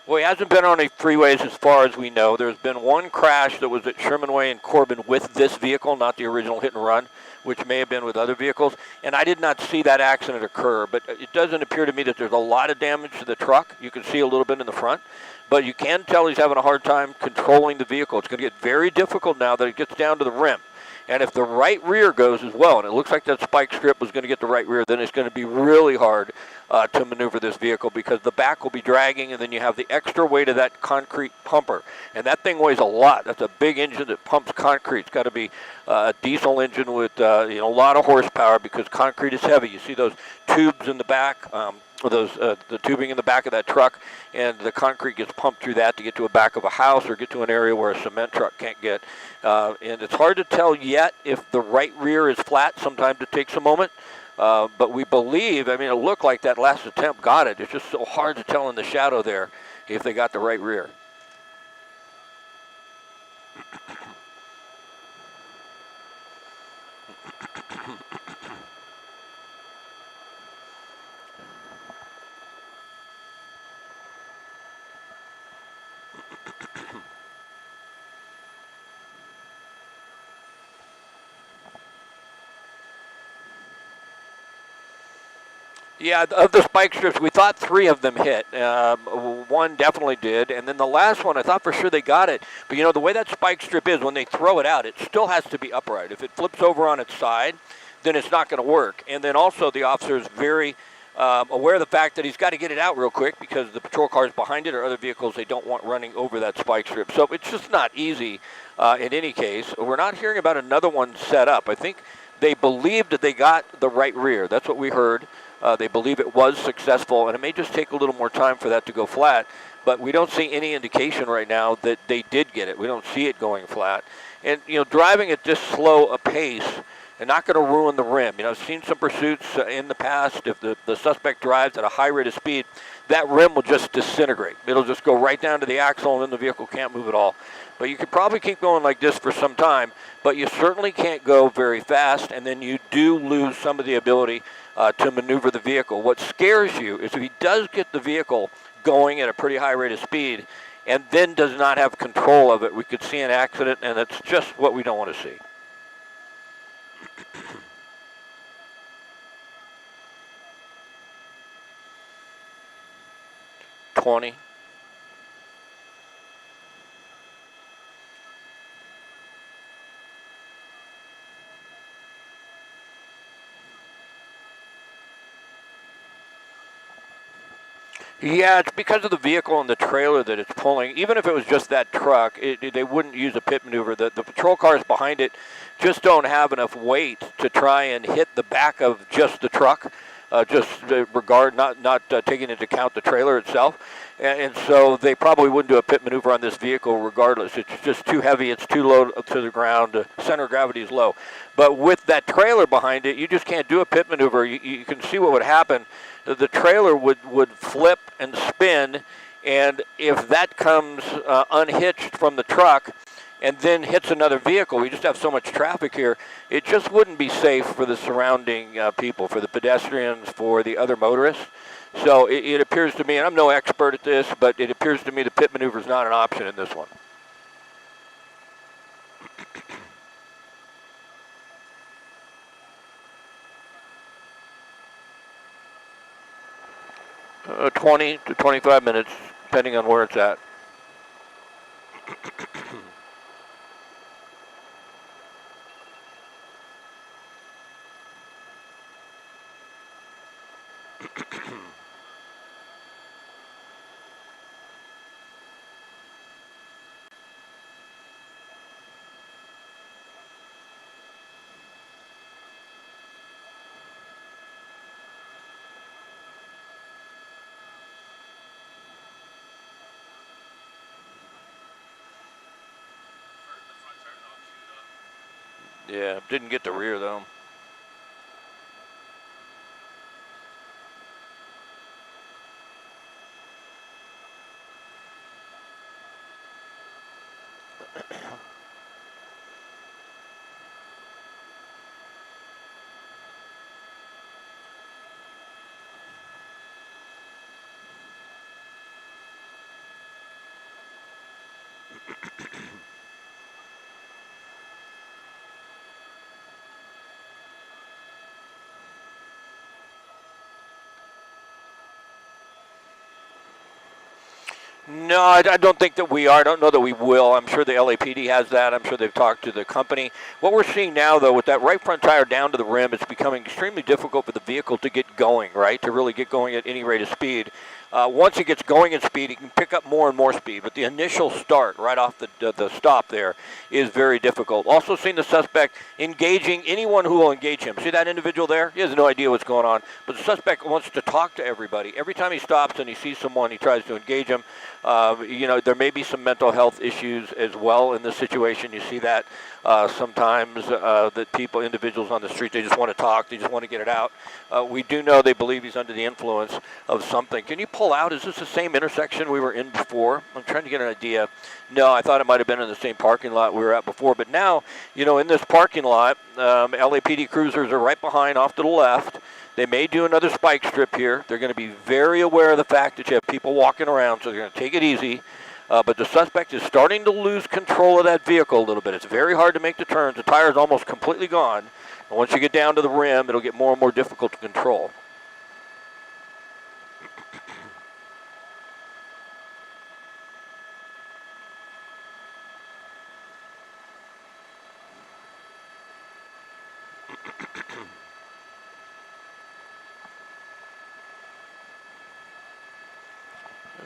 Well, he hasn't been on any freeways as far as we know. There's been one crash that was at Sherman Way and Corbin with this vehicle, not the original hit and run, which may have been with other vehicles. And I did not see that accident occur, but it doesn't appear to me that there's a lot of damage to the truck. You can see a little bit in the front, but you can tell he's having a hard time controlling the vehicle. It's going to get very difficult now that it gets down to the rim. And if the right rear goes as well, and it looks like that spike strip was going to get the right rear, then it's going to be really hard to maneuver this vehicle because the back will be dragging, and then you have the extra weight of that concrete pumper. And that thing weighs a lot. That's a big engine that pumps concrete. It's got to be a diesel engine with a lot of horsepower because concrete is heavy. You see those tubes in the back. the tubing in the back of that truck, and the concrete gets pumped through that to get to the back of a house or get to an area where a cement truck can't get. And it's hard to tell yet if the right rear is flat. Sometimes it takes a moment. But we believe, I mean, it looked like that last attempt got it. It's just so hard to tell in the shadow there if they got the right rear. Yeah, of the spike strips, we thought 3 of them hit. One definitely did, and then the last one, I thought for sure they got it. But, you know, the way that spike strip is, when they throw it out, it still has to be upright. If it flips over on its side, then it's not going to work. And then also the officer is very aware of the fact that he's got to get it out real quick because the patrol cars behind it or other vehicles they don't want running over that spike strip. So it's just not easy in any case. We're not hearing about another one set up. I think they believed that they got the right rear. That's what we heard. They believe it was successful, and it may just take a little more time for that to go flat, but we don't see any indication right now that they did get it. We don't see it going flat. And, you know, driving at this slow a pace and not going to ruin the rim. You know, I've seen some pursuits in the past. If the suspect drives at a high rate of speed, that rim will just disintegrate. It'll just go right down to the axle, and then the vehicle can't move at all. But you could probably keep going like this for some time, but you certainly can't go very fast, and then you do lose some of the ability to maneuver the vehicle. What scares you is if he does get the vehicle going at a pretty high rate of speed and then does not have control of it, we could see an accident, and that's just what we don't want to see. $20. Yeah, it's because of the vehicle and the trailer that it's pulling. Even if it was just that truck, they wouldn't use a pit maneuver. The patrol cars behind it just don't have enough weight to try and hit the back of just the truck, not taking into account the trailer itself. And so they probably wouldn't do a pit maneuver on this vehicle regardless. It's just too heavy. It's too low to the ground. The center of gravity is low. But with that trailer behind it, you just can't do a pit maneuver. You can see what would happen. The trailer would flip and spin, and if that comes unhitched from the truck and then hits another vehicle, we just have so much traffic here, it just wouldn't be safe for the surrounding people, for the pedestrians, for the other motorists. So it appears to me, and I'm no expert at this, but it appears to me the pit maneuver is not an option in this one. Uh, 20 to 25 minutes, depending on where it's at. Yeah, didn't get the rear though. No, I don't think that we are. I don't know that we will. I'm sure the LAPD has that. I'm sure they've talked to the company. What we're seeing now, though, with that right front tire down to the rim, it's becoming extremely difficult for the vehicle to get going, right, to really get going at any rate of speed. Once he gets going in speed, he can pick up more and more speed. But the initial start, right off the stop there, is very difficult. Also seen the suspect engaging anyone who will engage him. See that individual there? He has no idea what's going on. But the suspect wants to talk to everybody. Every time he stops and he sees someone, he tries to engage him. There may be some mental health issues as well in this situation. You see that sometimes that individuals on the street, they just want to talk. They just want to get it out. We do know they believe he's under the influence of something. Can you pull out? Is this the same intersection we were in before? I'm trying to get an idea. No, I thought it might have been in the same parking lot we were at before. But now, in this parking lot, LAPD cruisers are right behind off to the left. They may do another spike strip here. They're going to be very aware of the fact that you have people walking around, so they're going to take it easy. But the suspect is starting to lose control of that vehicle a little bit. It's very hard to make the turns. The tire is almost completely gone. And once you get down to the rim, it'll get more and more difficult to control.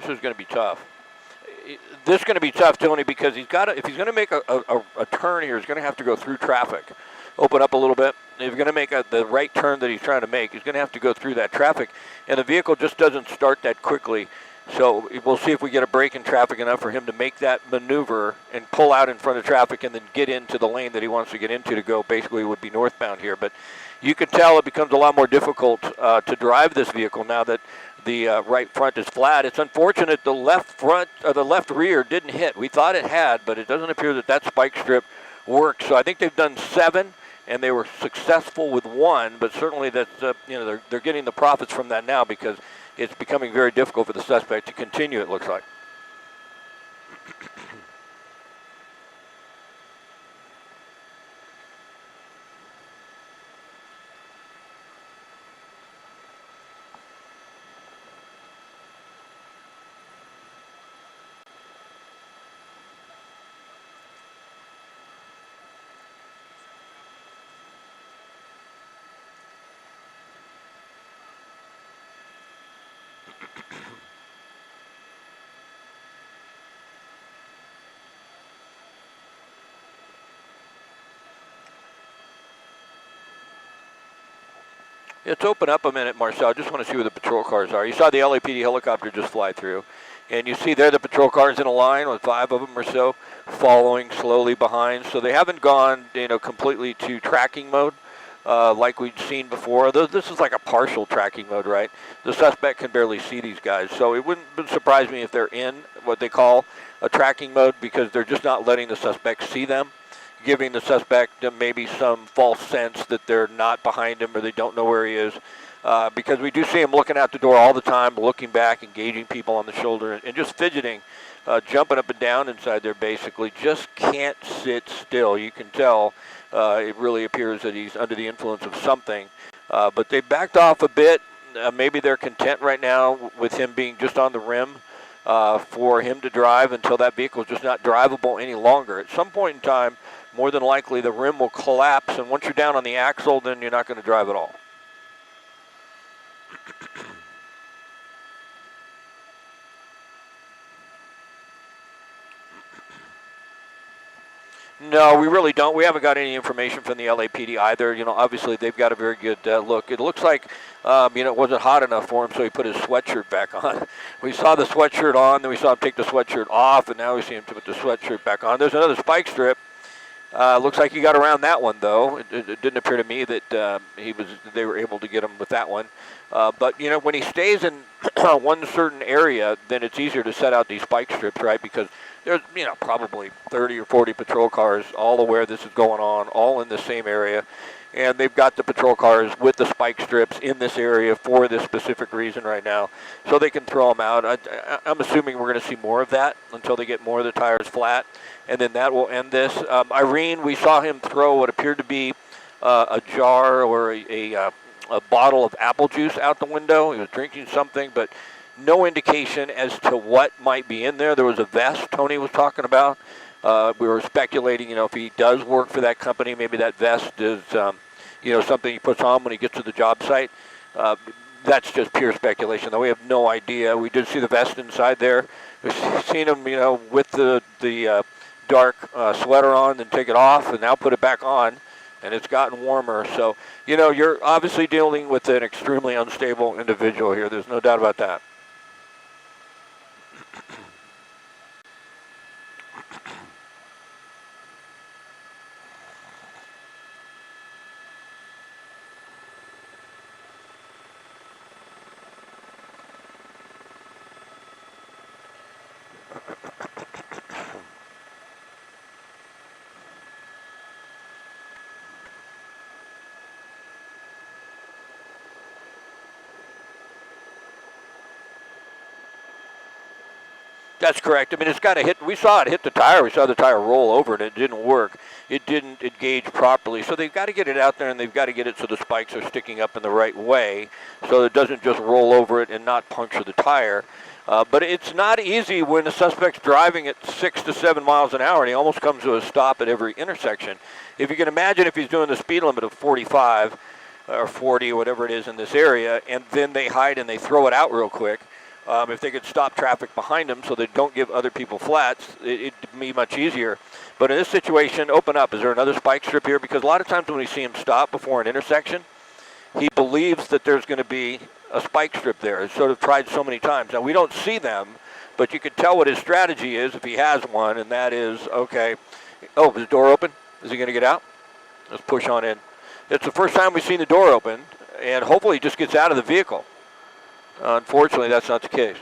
This is going to be tough. This is going to be tough, Tony, because if he's going to make a turn here, he's going to have to go through traffic. Open up a little bit. If he's going to make the right turn that he's trying to make, he's going to have to go through that traffic. And the vehicle just doesn't start that quickly. So we'll see if we get a break in traffic enough for him to make that maneuver and pull out in front of traffic and then get into the lane that he wants to get into to go basically would be northbound here. But you can tell it becomes a lot more difficult to drive this vehicle now that the right front is flat. It's unfortunate the left front or the left rear didn't hit. We thought it had, but it doesn't appear that spike strip works. So I think they've done 7, and they were successful with 1. But certainly that's they're getting the profits from that now because it's becoming very difficult for the suspect to continue. It looks like. Let's open up a minute, Marcel. I just want to see where the patrol cars are. You saw the LAPD helicopter just fly through. And you see there the patrol cars in a line with 5 of them or so following slowly behind. So they haven't gone, completely to tracking mode like we'd seen before. This is like a partial tracking mode, right? The suspect can barely see these guys. So it wouldn't surprise me if they're in what they call a tracking mode because they're just not letting the suspect see them, giving the suspect maybe some false sense that they're not behind him or they don't know where he is. Because we do see him looking out the door all the time, looking back, engaging people on the shoulder, and just fidgeting, jumping up and down inside there basically. Just can't sit still. You can tell it really appears that he's under the influence of something. But they backed off a bit. Maybe they're content right now with him being just on the rim for him to drive until that vehicle is just not drivable any longer. At some point in time, more than likely the rim will collapse, and once you're down on the axle, then you're not going to drive at all. No, we really don't. We haven't got any information from the LAPD either. Obviously they've got a very good look. It looks like, it wasn't hot enough for him, so he put his sweatshirt back on. We saw the sweatshirt on, then we saw him take the sweatshirt off, and now we see him put the sweatshirt back on. There's another spike strip. Looks like he got around that one, though. It didn't appear to me that they were able to get him with that one. But, when he stays in one certain area, then it's easier to set out these spike strips, right? Because there's, probably 30 or 40 patrol cars all aware this is going on, all in the same area. And they've got the patrol cars with the spike strips in this area for this specific reason right now. So they can throw them out. I'm assuming we're going to see more of that until they get more of the tires flat. And then that will end this. Irene, we saw him throw what appeared to be a jar or a bottle of apple juice out the window. He was drinking something, but no indication as to what might be in there. There was a vest Tony was talking about. We were speculating, if he does work for that company, maybe that vest is, something he puts on when he gets to the job site. That's just pure speculation, though. We have no idea. We did see the vest inside there. We've seen him, with the dark sweater on, then take it off, and now put it back on, and it's gotten warmer. So, you're obviously dealing with an extremely unstable individual here. There's no doubt about that. That's correct. I mean, it's got to hit. We saw it hit the tire. We saw the tire roll over, and it didn't work. It didn't engage properly. So they've got to get it out there, and they've got to get it so the spikes are sticking up in the right way, so it doesn't just roll over it and not puncture the tire. But it's not easy when the suspect's driving at 6 to 7 miles an hour, and he almost comes to a stop at every intersection. If you can imagine if he's doing the speed limit of 45 or 40 or whatever it is in this area, and then they hide and they throw it out real quick, if they could stop traffic behind them so they don't give other people flats, it'd be much easier. But in this situation, open up. Is there another spike strip here? Because a lot of times when we see him stop before an intersection, he believes that there's going to be a spike strip there. He's sort of tried so many times. Now, we don't see them, but you can tell what his strategy is if he has one, and that is, okay, oh, is the door open? Is he going to get out? Let's push on in. It's the first time we've seen the door open, and hopefully he just gets out of the vehicle. Unfortunately, that's not the case.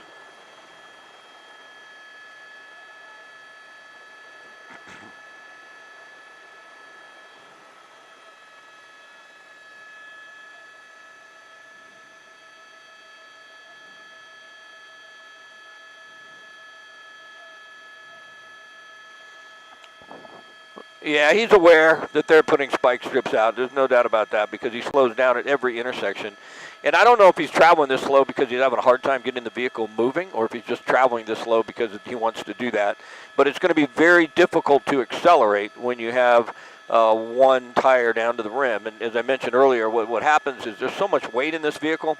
Yeah, he's aware that they're putting spike strips out. There's no doubt about that because he slows down at every intersection. And I don't know if he's traveling this slow because he's having a hard time getting the vehicle moving or if he's just traveling this slow because he wants to do that. But it's going to be very difficult to accelerate when you have one tire down to the rim. And as I mentioned earlier, what happens is there's so much weight in this vehicle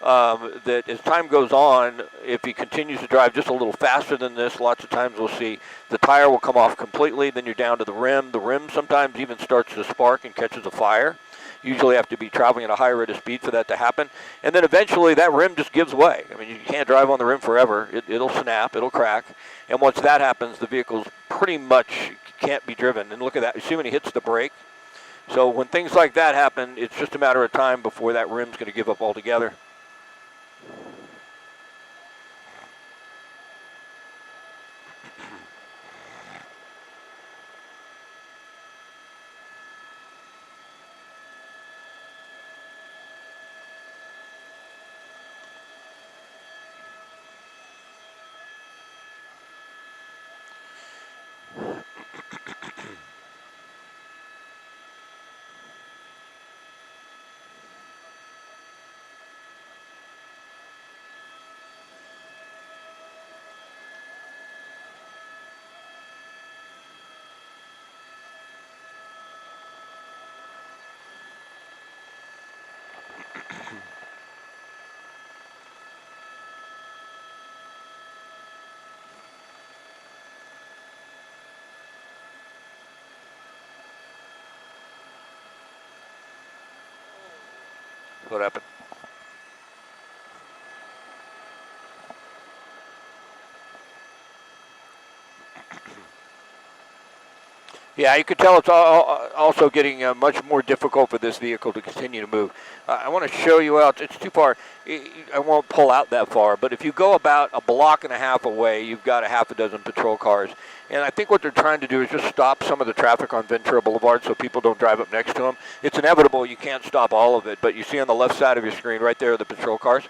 that as time goes on, if he continues to drive just a little faster than this, lots of times we'll see the tire will come off completely, then you're down to the rim. The rim sometimes even starts to spark and catches a fire. Usually have to be traveling at a high rate of speed for that to happen. And then eventually that rim just gives way. I mean, you can't drive on the rim forever. It'll snap, it'll crack. And once that happens, the vehicle's pretty much can't be driven. And look at that. You see when he hits the brake? So when things like that happen, it's just a matter of time before that rim's going to give up altogether. What happened? Yeah, you can tell it's also getting much more difficult for this vehicle to continue to move. I want to show you out. It's too far. I won't pull out that far. But if you go about a block and a half away, you've got a half a dozen patrol cars. And I think what they're trying to do is just stop some of the traffic on Ventura Boulevard so people don't drive up next to them. It's inevitable. You can't stop all of it. But you see on the left side of your screen right there are the patrol cars.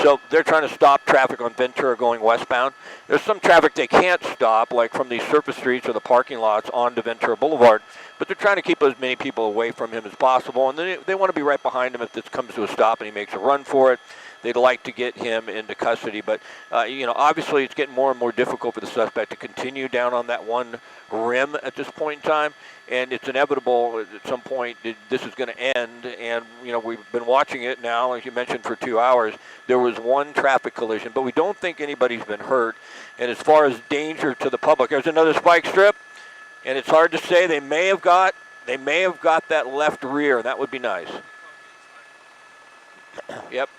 So they're trying to stop traffic on Ventura going westbound. There's some traffic they can't stop, like from these surface streets or the parking lots onto Ventura Boulevard, but they're trying to keep as many people away from him as possible, and they want to be right behind him if this comes to a stop and he makes a run for it. they'd like to get him into custody. But, obviously it's getting more and more difficult for the suspect to continue down on that one rim at this point in time. And it's inevitable at some point this is going to end. And, we've been watching it now, as you mentioned, for 2 hours. There was one traffic collision, but we don't think anybody's been hurt. And as far as danger to the public, there's another spike strip. And it's hard to say. They may have got that left rear. That would be nice. Yep.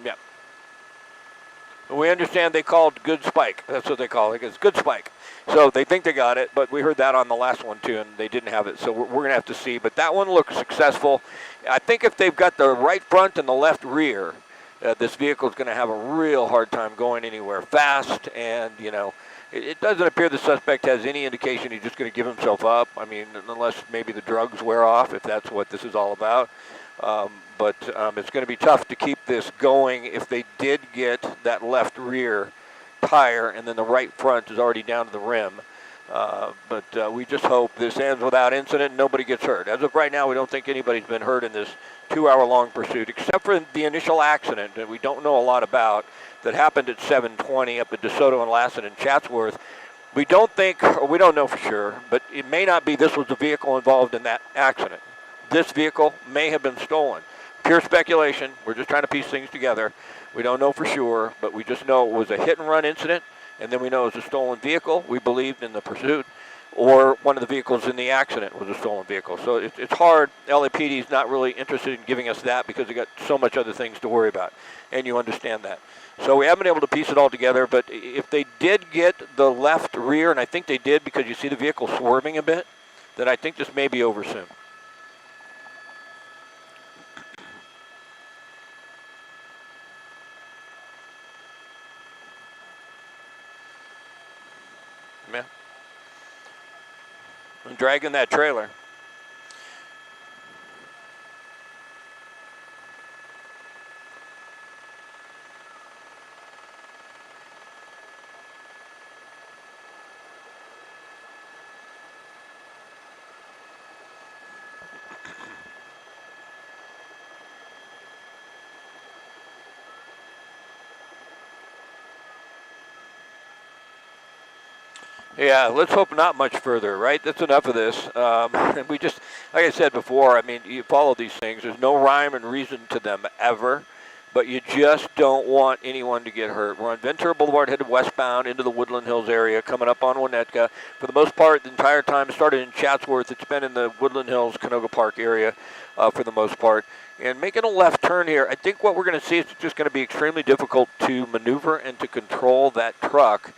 Yep. We understand they called good spike. That's what they call it. It's good spike. So they think they got it, but we heard that on the last one too, and they didn't have it. So we're going to have to see. But that one looks successful. I think if they've got the right front and the left rear, this vehicle is going to have a real hard time going anywhere fast. And, it doesn't appear the suspect has any indication he's just going to give himself up. I mean, unless maybe the drugs wear off, if that's what this is all about. But it's going to be tough to keep this going if they did get that left rear tire and then the right front is already down to the rim. But we just hope this ends without incident and nobody gets hurt. As of right now, we don't think anybody's been hurt in this 2-hour-long pursuit, except for the initial accident that we don't know a lot about that happened at 7:20 up at DeSoto and Lassen in Chatsworth. We don't think, or we don't know for sure, but it may not be this was the vehicle involved in that accident. This vehicle may have been stolen. Pure speculation. We're just trying to piece things together. We don't know for sure, but we just know it was a hit-and-run incident, and then we know it was a stolen vehicle, we believed, in the pursuit, or one of the vehicles in the accident was a stolen vehicle. So it's hard. LAPD is not really interested in giving us that because they got so much other things to worry about, and you understand that. So we haven't been able to piece it all together, but if they did get the left rear, and I think they did because you see the vehicle swerving a bit, then I think this may be over soon. Yeah. I'm dragging that trailer. Yeah, let's hope not much further, right? That's enough of this. And we just, like I said before, I mean, you follow these things. There's no rhyme and reason to them ever, but you just don't want anyone to get hurt. We're on Ventura Boulevard headed westbound into the Woodland Hills area, coming up on Winnetka. For the most part, the entire time, it started in Chatsworth. It's been in the Woodland Hills, Canoga Park area for the most part. And making a left turn here, I think what we're going to see is it's just going to be extremely difficult to maneuver and to control that truck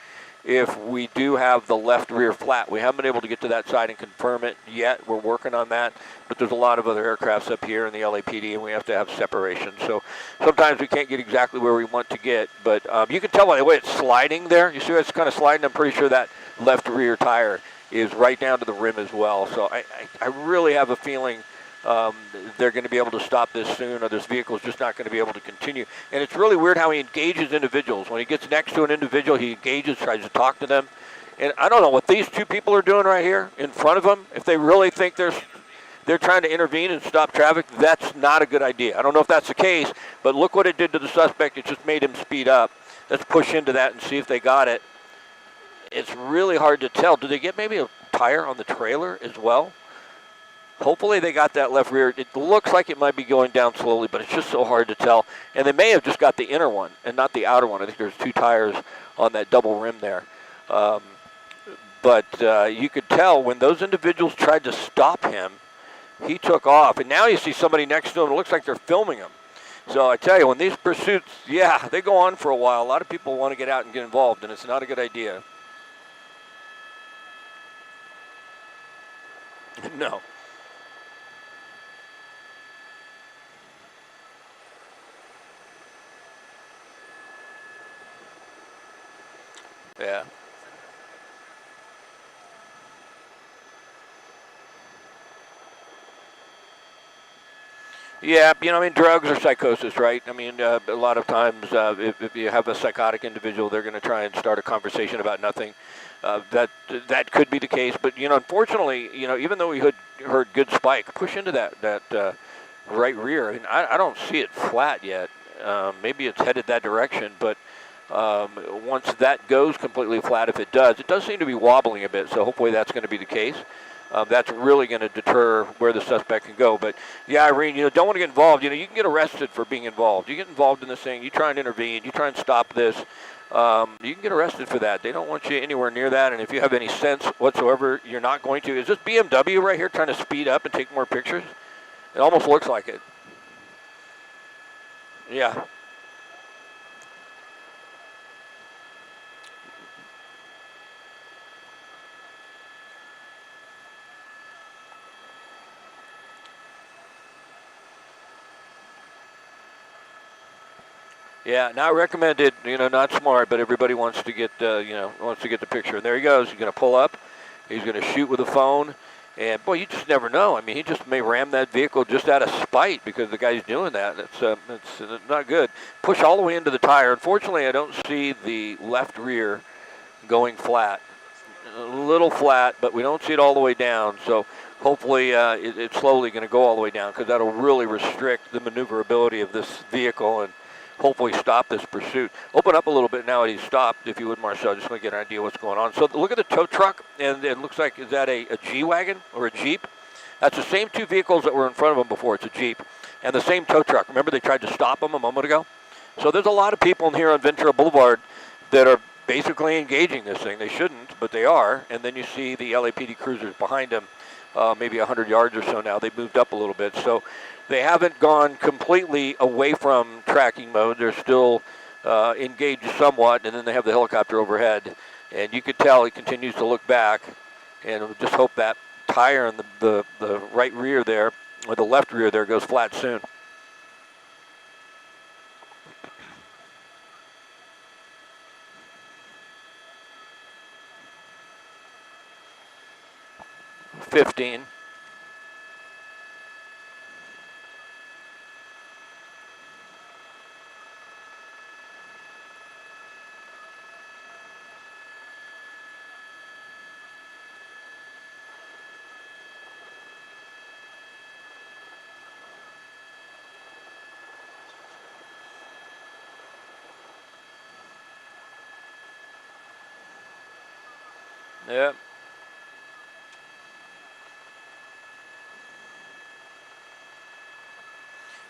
if we do have the left rear flat. We haven't been able to get to that side and confirm it yet. We're working on that, but there's a lot of other aircrafts up here in the LAPD, and we have to have separation. So sometimes we can't get exactly where we want to get, but you can tell by the way it's sliding there. You see how it's kind of sliding? I'm pretty sure that left rear tire is right down to the rim as well. So I really have a feeling they're going to be able to stop this soon, or this vehicle is just not going to be able to continue. And it's really weird how he engages individuals. When he gets next to an individual, he engages, tries to talk to them. And I don't know what these two people are doing right here in front of him. If they really think they're trying to intervene and stop traffic, that's not a good idea. I don't know if that's the case, but look what it did to the suspect. It just made him speed up. Let's push into that and see if they got it. It's really hard to tell. Did they get maybe a tire on the trailer as well? Hopefully they got that left rear. It looks like it might be going down slowly, but it's just so hard to tell. And they may have just got the inner one and not the outer one. I think there's two tires on that double rim there. But you could tell when those individuals tried to stop him, he took off. And now you see somebody next to him. It looks like they're filming him. So I tell you, when these pursuits, yeah, they go on for a while. A lot of people want to get out and get involved, and it's not a good idea. No. Yeah. Yeah, I mean, drugs or psychosis, right? I mean, a lot of times, if you have a psychotic individual, they're going to try and start a conversation about nothing. That could be the case, but unfortunately, even though we heard good spike, push into that right rear. I mean, I don't see it flat yet. Maybe it's headed that direction, but once that goes completely flat, if it does seem to be wobbling a bit. So hopefully that's going to be the case. That's really going to deter where the suspect can go. But yeah, Irene, don't want to get involved. You can get arrested for being involved. You get involved in this thing, you try and intervene, you try and stop this. You can get arrested for that. They don't want you anywhere near that. And if you have any sense whatsoever, you're not going to. Is this BMW right here trying to speed up and take more pictures? It almost looks like it. Yeah. Yeah, not recommended. Not smart, but everybody wants to get, wants to get the picture. And there he goes. He's going to pull up. He's going to shoot with a phone. And boy, you just never know. I mean, he just may ram that vehicle just out of spite because the guy's doing that. It's not good. Push all the way into the tire. Unfortunately, I don't see the left rear going flat. A little flat, but we don't see it all the way down. So hopefully it's slowly going to go all the way down because that'll really restrict the maneuverability of this vehicle and hopefully stop this pursuit. Open up a little bit now that he's stopped, if you would, Marcel, just want to get an idea what's going on. So look at the tow truck, and it looks like, is that a G-Wagon or a Jeep? That's the same two vehicles that were in front of him before. It's a Jeep. And the same tow truck. Remember they tried to stop him a moment ago? So there's a lot of people in here on Ventura Boulevard that are basically engaging this thing. They shouldn't, but they are. And then you see the LAPD cruisers behind him, maybe 100 yards or so now. They've moved up a little bit. So they haven't gone completely away from tracking mode. They're still engaged somewhat, and then they have the helicopter overhead. And you could tell he continues to look back, and we'll just hope that tire in the right rear there, or the left rear there, goes flat soon. $15. Yeah.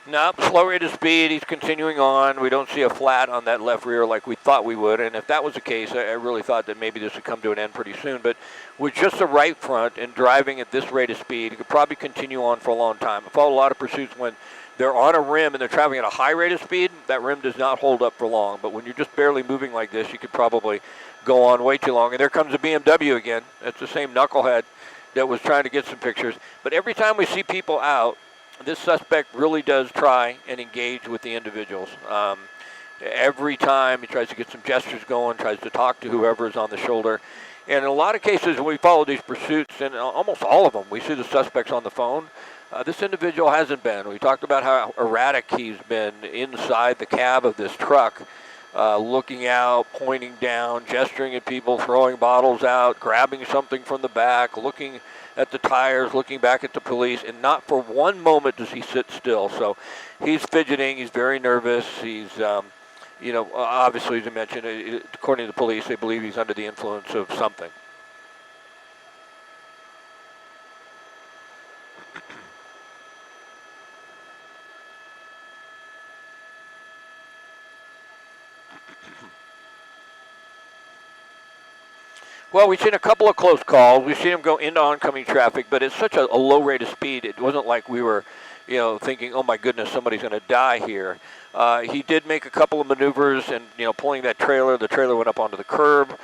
No, slow rate of speed. He's continuing on. We don't see a flat on that left rear like we thought we would. And if that was the case, I really thought that maybe this would come to an end pretty soon. But with just the right front and driving at this rate of speed, he could probably continue on for a long time. I follow a lot of pursuits when they're on a rim and they're traveling at a high rate of speed. That rim does not hold up for long. But when you're just barely moving like this, you could probably go on way too long. And there comes a BMW again. It's the same knucklehead that was trying to get some pictures. But every time we see people out, this suspect really does try and engage with the individuals. Every time he tries to get some gestures going, tries to talk to whoever is on the shoulder. And in a lot of cases, when we follow these pursuits, and almost all of them, we see the suspects on the phone. This individual hasn't been. We talked about how erratic he's been inside the cab of this truck, looking out, pointing down, gesturing at people, throwing bottles out, grabbing something from the back, looking at the tires, looking back at the police, and not for one moment does he sit still. So he's fidgeting, he's very nervous, he's, obviously, as I mentioned, according to the police, they believe he's under the influence of something. Well, we've seen a couple of close calls. We've seen him go into oncoming traffic, but it's such a low rate of speed. It wasn't like we were, thinking, oh my goodness, somebody's going to die here. He did make a couple of maneuvers and, pulling that trailer. The trailer went up onto the curb.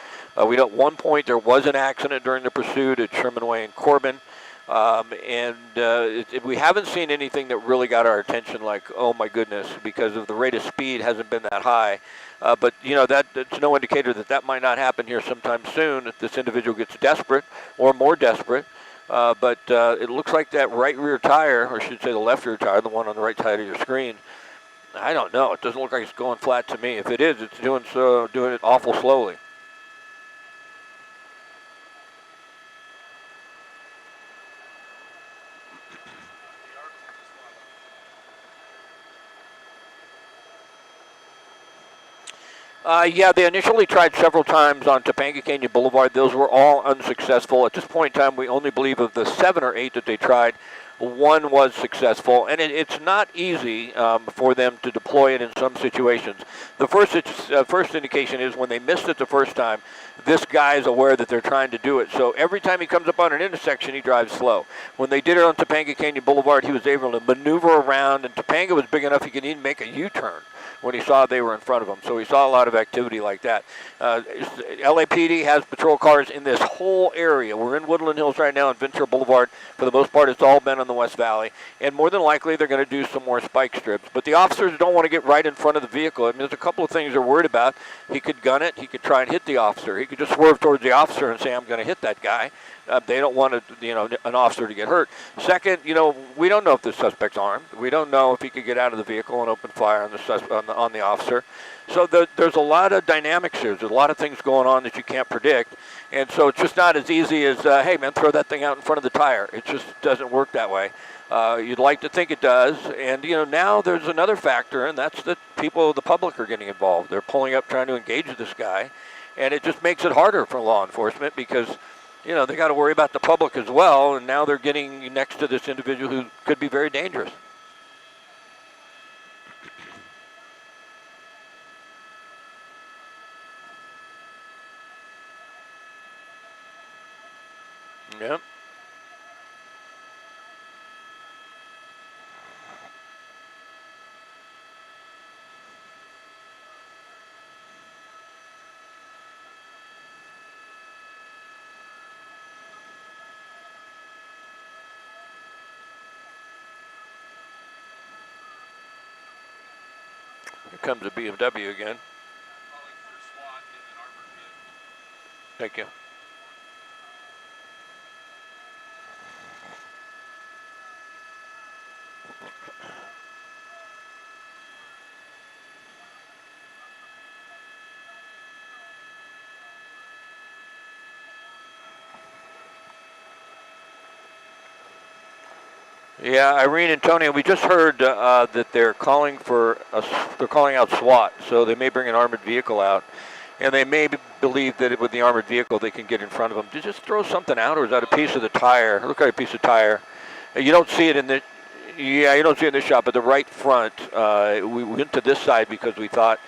We know at one point there was an accident during the pursuit at Sherman Way and Corbin. We haven't seen anything that really got our attention like, oh my goodness, because of the rate of speed hasn't been that high. But that's no indicator that might not happen here sometime soon if this individual gets desperate or more desperate. But it looks like that right rear tire, or I should say the left rear tire, the one on the right side of your screen, I don't know. It doesn't look like it's going flat to me. If it is, it's doing it awful slowly. Yeah, they initially tried several times on Topanga Canyon Boulevard. Those were all unsuccessful. At this point in time, we only believe of the 7 or 8 that they tried, one was successful. And it's not easy for them to deploy it in some situations. The first indication is when they missed it the first time, this guy is aware that they're trying to do it. So every time he comes up on an intersection, he drives slow. When they did it on Topanga Canyon Boulevard, he was able to maneuver around, and Topanga was big enough he could even make a U-turn when he saw they were in front of him. So he saw a lot of activity like that. LAPD has patrol cars in this whole area. We're in Woodland Hills right now on Ventura Boulevard. For the most part, it's all been on the West Valley. And more than likely, they're going to do some more spike strips. But the officers don't want to get right in front of the vehicle. I mean, there's a couple of things they're worried about. He could gun it. He could try and hit the officer. He could just swerve towards the officer and say, I'm going to hit that guy. They don't want an officer to get hurt. Second, we don't know if the suspect's armed. We don't know if he could get out of the vehicle and open fire on the officer. So there's a lot of dynamics here. There's a lot of things going on that you can't predict. And so it's just not as easy as, hey, man, throw that thing out in front of the tire. It just doesn't work that way. You'd like to think it does. And, now there's another factor, and that's that the public are getting involved. They're pulling up trying to engage this guy. And it just makes it harder for law enforcement because they got to worry about the public as well, and now they're getting next to this individual who could be very dangerous. Yep. Here comes a BMW again. Calling for SWAT in an armored vehicle. Thank you. Yeah, Irene and Tony, we just heard that they're calling out SWAT, so they may bring an armored vehicle out, and they may believe that with the armored vehicle they can get in front of them. Did you just throw something out, or is that a piece of the tire? Look like a piece of tire. You don't see it in the, you don't see it in this shot, but the right front. We went to this side because we thought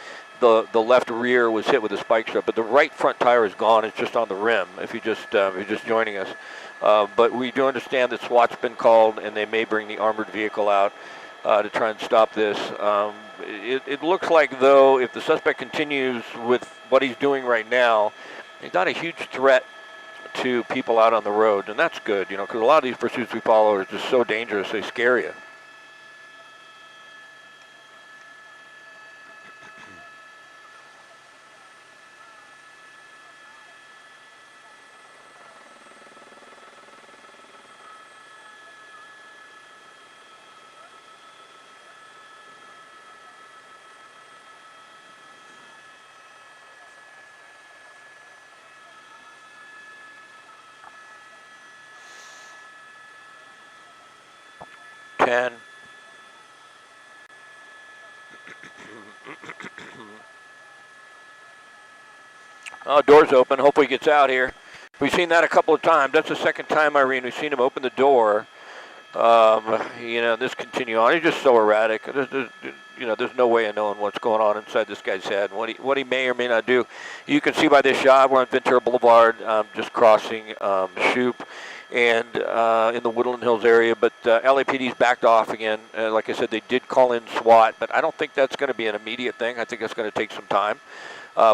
the left rear was hit with a spike strip, but the right front tire is gone. It's just on the rim. If you're just joining us. But we do understand that SWAT's been called, and they may bring the armored vehicle out to try and stop this. It looks like, though, if the suspect continues with what he's doing right now, he's not a huge threat to people out on the road, and that's good, because a lot of these pursuits we follow are just so dangerous, they scare you. Oh, door's open. Hopefully he gets out here. We've seen that a couple of times. That's the second time, Irene, we've seen him open the door. This continue on. He's just so erratic. There's no way of knowing what's going on inside this guy's head and what he may or may not do. You can see by this shot, we're on Ventura Boulevard, just crossing Shoup and in the Woodland Hills area, but LAPD's backed off again. Like I said, they did call in SWAT, but I don't think that's going to be an immediate thing. I think that's going to take some time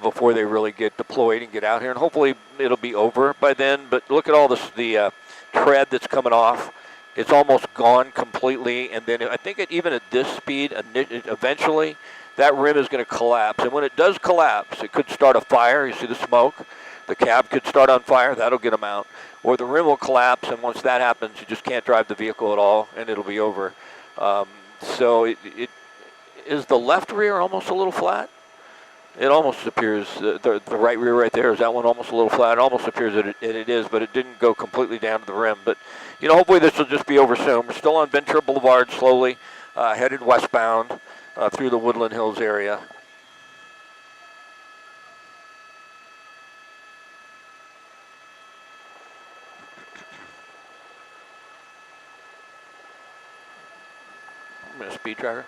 before they really get deployed and get out here, and hopefully it'll be over by then. But look at all the tread that's coming off. It's almost gone completely, and then I think even at this speed, eventually that rim is going to collapse. And when it does collapse, it could start a fire. You see the smoke. The cab could start on fire. That'll get them out. Or the rim will collapse, and once that happens, you just can't drive the vehicle at all, and it'll be over. So it is the left rear almost a little flat. It almost appears, the right rear right there, is that one almost a little flat? It almost appears that it is, but it didn't go completely down to the rim. But, hopefully this will just be over soon. We're still on Ventura Boulevard, slowly headed westbound through the Woodland Hills area. I'm going to speed tracker.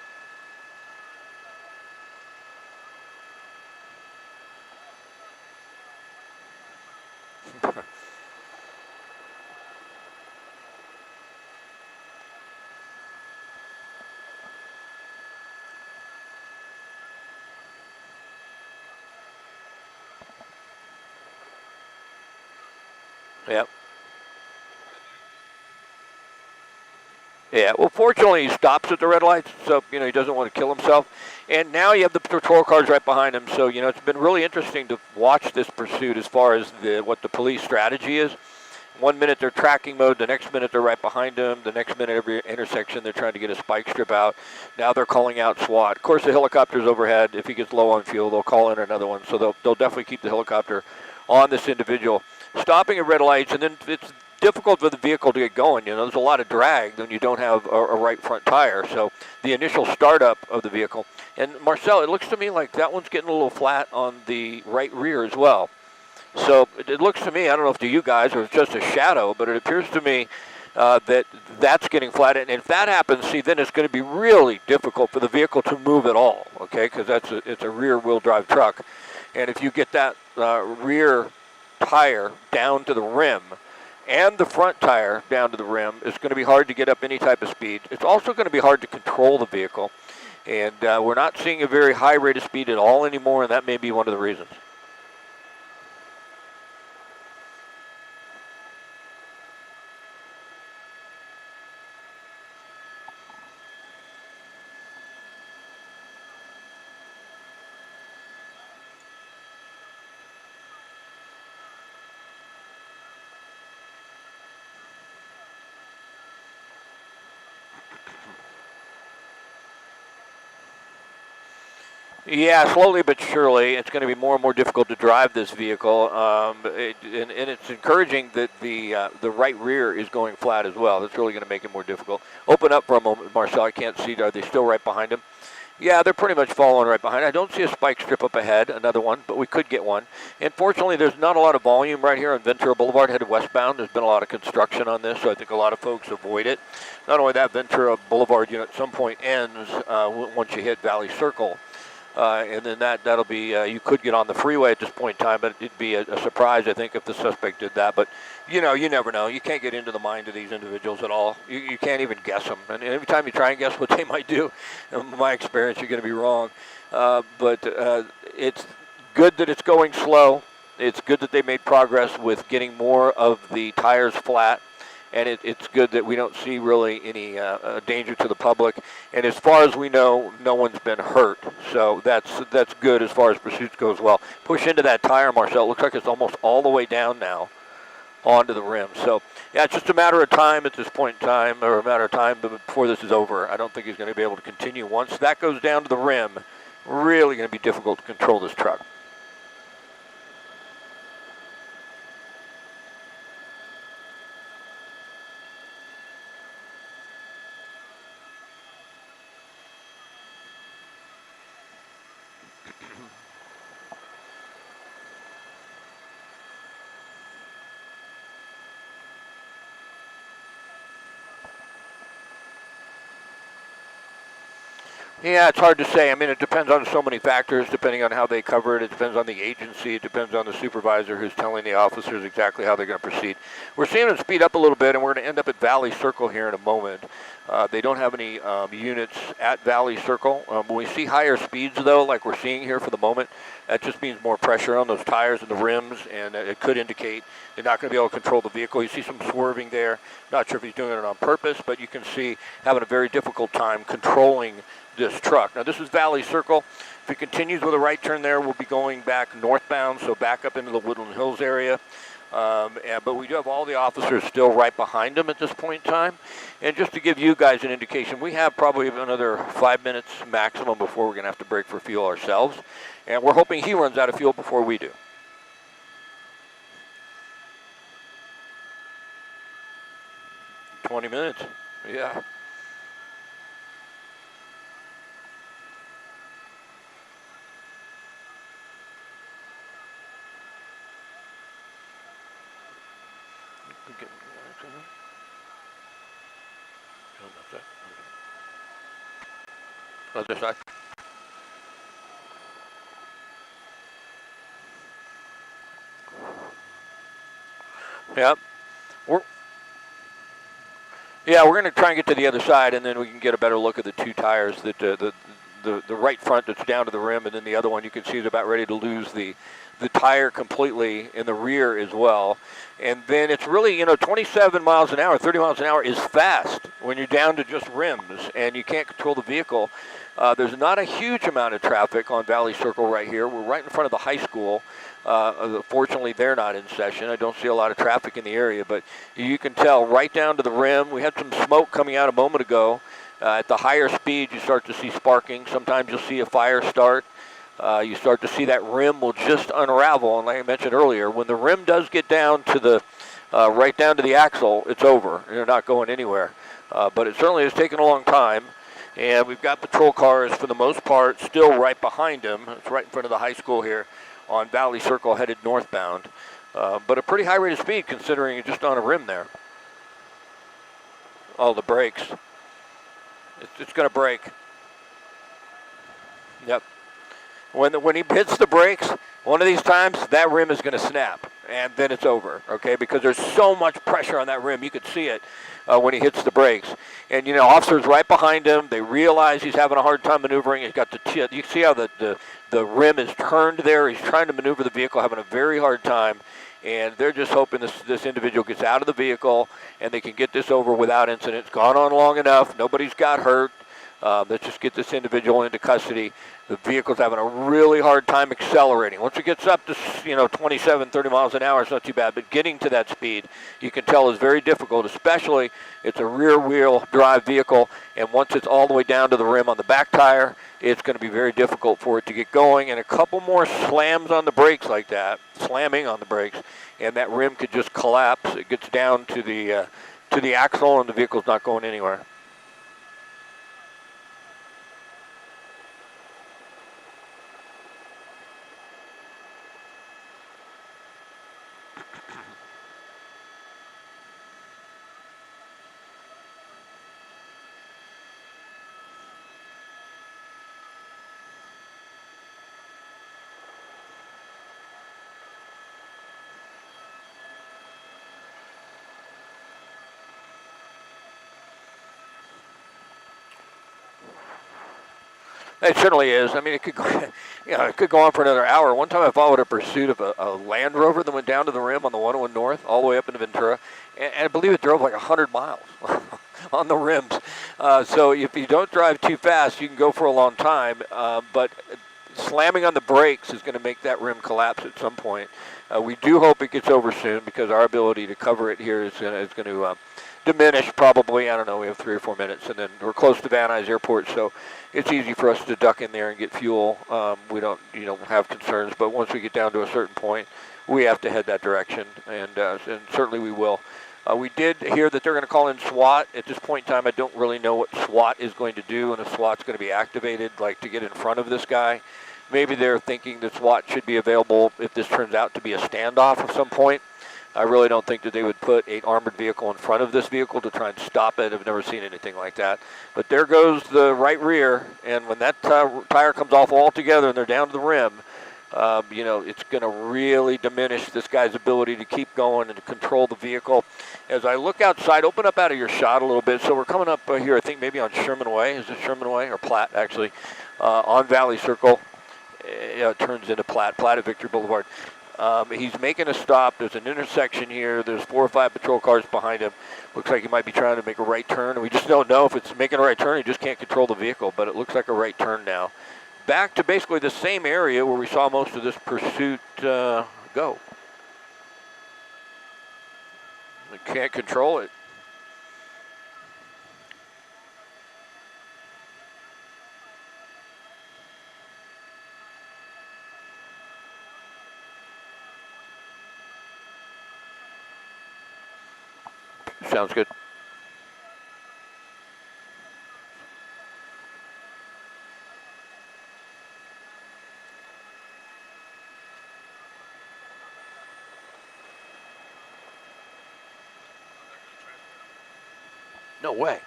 Yep. Yeah, well, fortunately, he stops at the red lights, so, he doesn't want to kill himself. And now you have the patrol cars right behind him, so, it's been really interesting to watch this pursuit as far as what the police strategy is. 1 minute they're tracking mode, the next minute they're right behind him, the next minute every intersection they're trying to get a spike strip out. Now they're calling out SWAT. Of course, the helicopter's overhead. If he gets low on fuel, they'll call in another one, so they'll definitely keep the helicopter on this individual. Stopping at red lights, and then it's difficult for the vehicle to get going. There's a lot of drag when you don't have a right front tire. So the initial startup of the vehicle. And Marcel, it looks to me like that one's getting a little flat on the right rear as well. So it looks to me, I don't know if to you guys or it's just a shadow, but it appears to me that's getting flat. And if that happens, see, then it's going to be really difficult for the vehicle to move at all, okay, because it's a rear-wheel drive truck. And if you get that rear tire down to the rim and the front tire down to the rim, it's going to be hard to get up any type of speed. It's also going to be hard to control the vehicle. And we're not seeing a very high rate of speed at all anymore, and that may be one of the reasons. Yeah, slowly but surely, it's going to be more and more difficult to drive this vehicle, and it's encouraging that the right rear is going flat as well. That's really going to make it more difficult. Open up for a moment, Marcel. I can't see. Are they still right behind him? Yeah, they're pretty much following right behind. I don't see a spike strip up ahead, another one, but we could get one. And fortunately, there's not a lot of volume right here on Ventura Boulevard headed westbound. There's been a lot of construction on this, so I think a lot of folks avoid it. Not only that, Ventura Boulevard, at some point ends once you hit Valley Circle. And then that'll be, you could get on the freeway at this point in time, but it'd be a surprise, I think, if the suspect did that. But, you never know. You can't get into the mind of these individuals at all. You can't even guess them. And every time you try and guess what they might do, in my experience, you're going to be wrong. But it's good that it's going slow. It's good that they made progress with getting more of the tires flat. And it's good that we don't see really any danger to the public. And as far as we know, no one's been hurt. So that's good as far as pursuits goes well. Push into that tire, Marcel. It looks like it's almost all the way down now onto the rim. So, yeah, it's just a matter of time at this point in time, or a matter of time before this is over. I don't think he's going to be able to continue. Once that goes down to the rim, really going to be difficult to control this truck. Yeah, it's hard to say. I mean, it depends on so many factors, depending on how they cover it. It depends on the agency. It depends on the supervisor who's telling the officers exactly how they're going to proceed. We're seeing them speed up a little bit, and we're going to end up at Valley Circle here in a moment. They don't have any units at Valley Circle. When we see higher speeds, though, like we're seeing here for the moment, that just means more pressure on those tires and the rims, and it could indicate they're not going to be able to control the vehicle. You see some swerving there. Not sure if he's doing it on purpose, but you can see having a very difficult time controlling this truck. Now, this is Valley Circle. If he continues with a right turn there, we'll be going back northbound, so back up into the Woodland Hills area. But we do have all the officers still right behind him at this point in time. And just to give you guys an indication, we have probably another 5 minutes maximum before we're going to have to break for fuel ourselves. And we're hoping he runs out of fuel before we do. $20 minutes, yeah. Other side. Yep. We're going to try and get to the other side, and then we can get a better look at the two tires. That the right front that's down to the rim, and then the other one you can see is about ready to lose the tire completely in the rear as well. And then it's really, 27 miles an hour, 30 miles an hour is fast when you're down to just rims and you can't control the vehicle. There's not a huge amount of traffic on Valley Circle right here. We're right in front of the high school. Fortunately, they're not in session. I don't see a lot of traffic in the area, but you can tell right down to the rim. We had some smoke coming out a moment ago. At the higher speed, you start to see sparking. Sometimes you'll see a fire start. You start to see that rim will just unravel. And like I mentioned earlier, when the rim does get down to the right down to the axle, it's over. You're not going anywhere. But it certainly has taken a long time. And we've got patrol cars, for the most part, still right behind him. It's right in front of the high school here on Valley Circle, headed northbound. But a pretty high rate of speed, considering you're just on a rim there. Oh, the brakes. It's going to break. Yep. When he hits the brakes, one of these times, that rim is going to snap, and then it's over, okay? Because there's so much pressure on that rim. You could see it when he hits the brakes. And, officers right behind him, they realize he's having a hard time maneuvering. He's got you see how the rim is turned there. He's trying to maneuver the vehicle, having a very hard time. And they're just hoping this individual gets out of the vehicle and they can get this over without incident. It's gone on long enough. Nobody's got hurt. Let's just get this individual into custody. The vehicle's having a really hard time accelerating. Once it gets up to 27, 30 miles an hour, it's not too bad. But getting to that speed, you can tell, is very difficult, especially it's a rear-wheel drive vehicle. And once it's all the way down to the rim on the back tire, it's going to be very difficult for it to get going. And a couple more slams on the brakes like that, slamming on the brakes, and that rim could just collapse. It gets down to the axle, and the vehicle's not going anywhere. It certainly is. I mean, it could go, it could go on for another hour. One time I followed a pursuit of a Land Rover that went down to the rim on the 101 North, all the way up into Ventura, and I believe it drove like 100 miles on the rims. So if you don't drive too fast, you can go for a long time, but slamming on the brakes is going to make that rim collapse at some point. We do hope it gets over soon, because our ability to cover it here is going to diminish probably. I don't know, we have 3 or 4 minutes, and then we're close to Van Nuys Airport, so it's easy for us to duck in there and get fuel. We don't have concerns, but once we get down to a certain point, we have to head that direction, and certainly we will. We did hear that they're going to call in SWAT. At this point in time, I don't really know what SWAT is going to do, and if SWAT's going to be activated, like to get in front of this guy. Maybe they're thinking that SWAT should be available if this turns out to be a standoff at some point. I really don't think that they would put an armored vehicle in front of this vehicle to try and stop it. I've never seen anything like that. But there goes the right rear, and when that tire comes off altogether and they're down to the rim, it's going to really diminish this guy's ability to keep going and to control the vehicle. As I look outside, open up out of your shot a little bit. So we're coming up here, I think maybe on Sherman Way. Is it Sherman Way or Platt, actually, on Valley Circle? It turns into Platt at Victory Boulevard. He's making a stop. There's an intersection here. There's 4 or 5 patrol cars behind him. Looks like he might be trying to make a right turn. And we just don't know if it's making a right turn. He just can't control the vehicle, but it looks like a right turn now. Back to basically the same area where we saw most of this pursuit go. We can't control it. Sounds good. No way. Yep.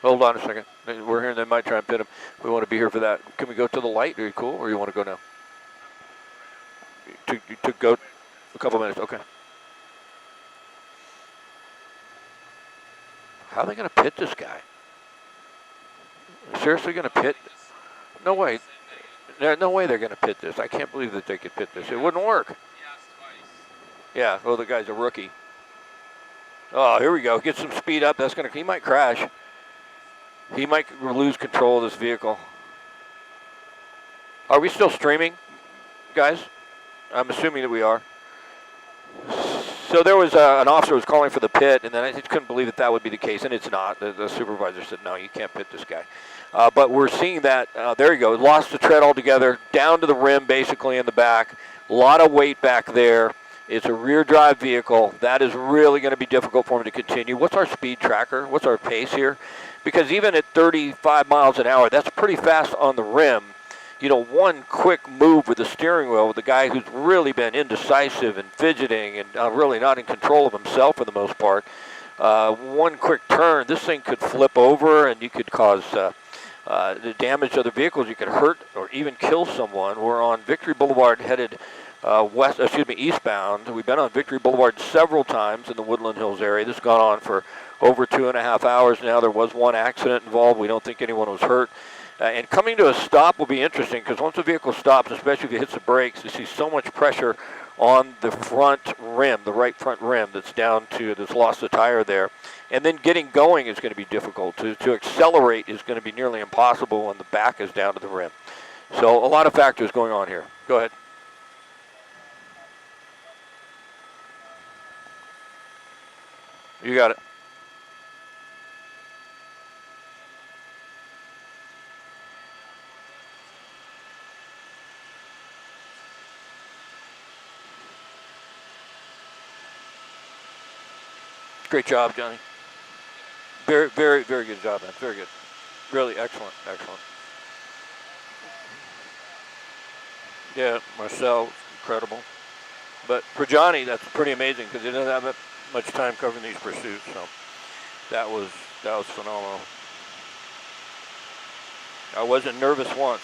Hold on a second. We're hearing they might try and pit him. We want to be here for that. Can we go to the light? Are you cool? Or you want to go now? To go a couple minutes. Okay. How are they going to pit this guy? Seriously going to pit? No way. No way they're going to pit this. I can't believe that they could pit this. It wouldn't work. He asked twice. Yeah. Oh, the guy's a rookie. Oh, here we go. Get some speed up. That's going to. He might crash. He might lose control of this vehicle. Are we still streaming, guys? I'm assuming that we are. So there was an officer who was calling for the pit, and then I just couldn't believe that that would be the case, and it's not. The supervisor said, no, you can't pit this guy. But we're seeing that, there you go, lost the tread altogether, down to the rim basically in the back. A lot of weight back there. It's a rear drive vehicle. That is really going to be difficult for him to continue. What's our speed tracker? What's our pace here? Because even at 35 miles an hour, that's pretty fast on the rim. You know, one quick move with the steering wheel with the guy who's really been indecisive and fidgeting and really not in control of himself for the most part. One quick turn, this thing could flip over and you could cause the damage to other vehicles. You could hurt or even kill someone. We're on Victory Boulevard headed eastbound. We've been on Victory Boulevard several times in the Woodland Hills area. This has gone on for over 2.5 hours now. There was one accident involved. We don't think anyone was hurt. And coming to a stop will be interesting because once the vehicle stops, especially if it hits the brakes, you see so much pressure on the front rim, the right front rim that's lost the tire there. And then getting going is going to be difficult. To accelerate is going to be nearly impossible when the back is down to the rim. So a lot of factors going on here. Go ahead. You got it. Great job, Johnny. Very, very, very good job, man. Very good. Really excellent, excellent. Yeah, Marcel, incredible. But for Johnny, that's pretty amazing because he didn't have that much time covering these pursuits. So that was phenomenal. I wasn't nervous once.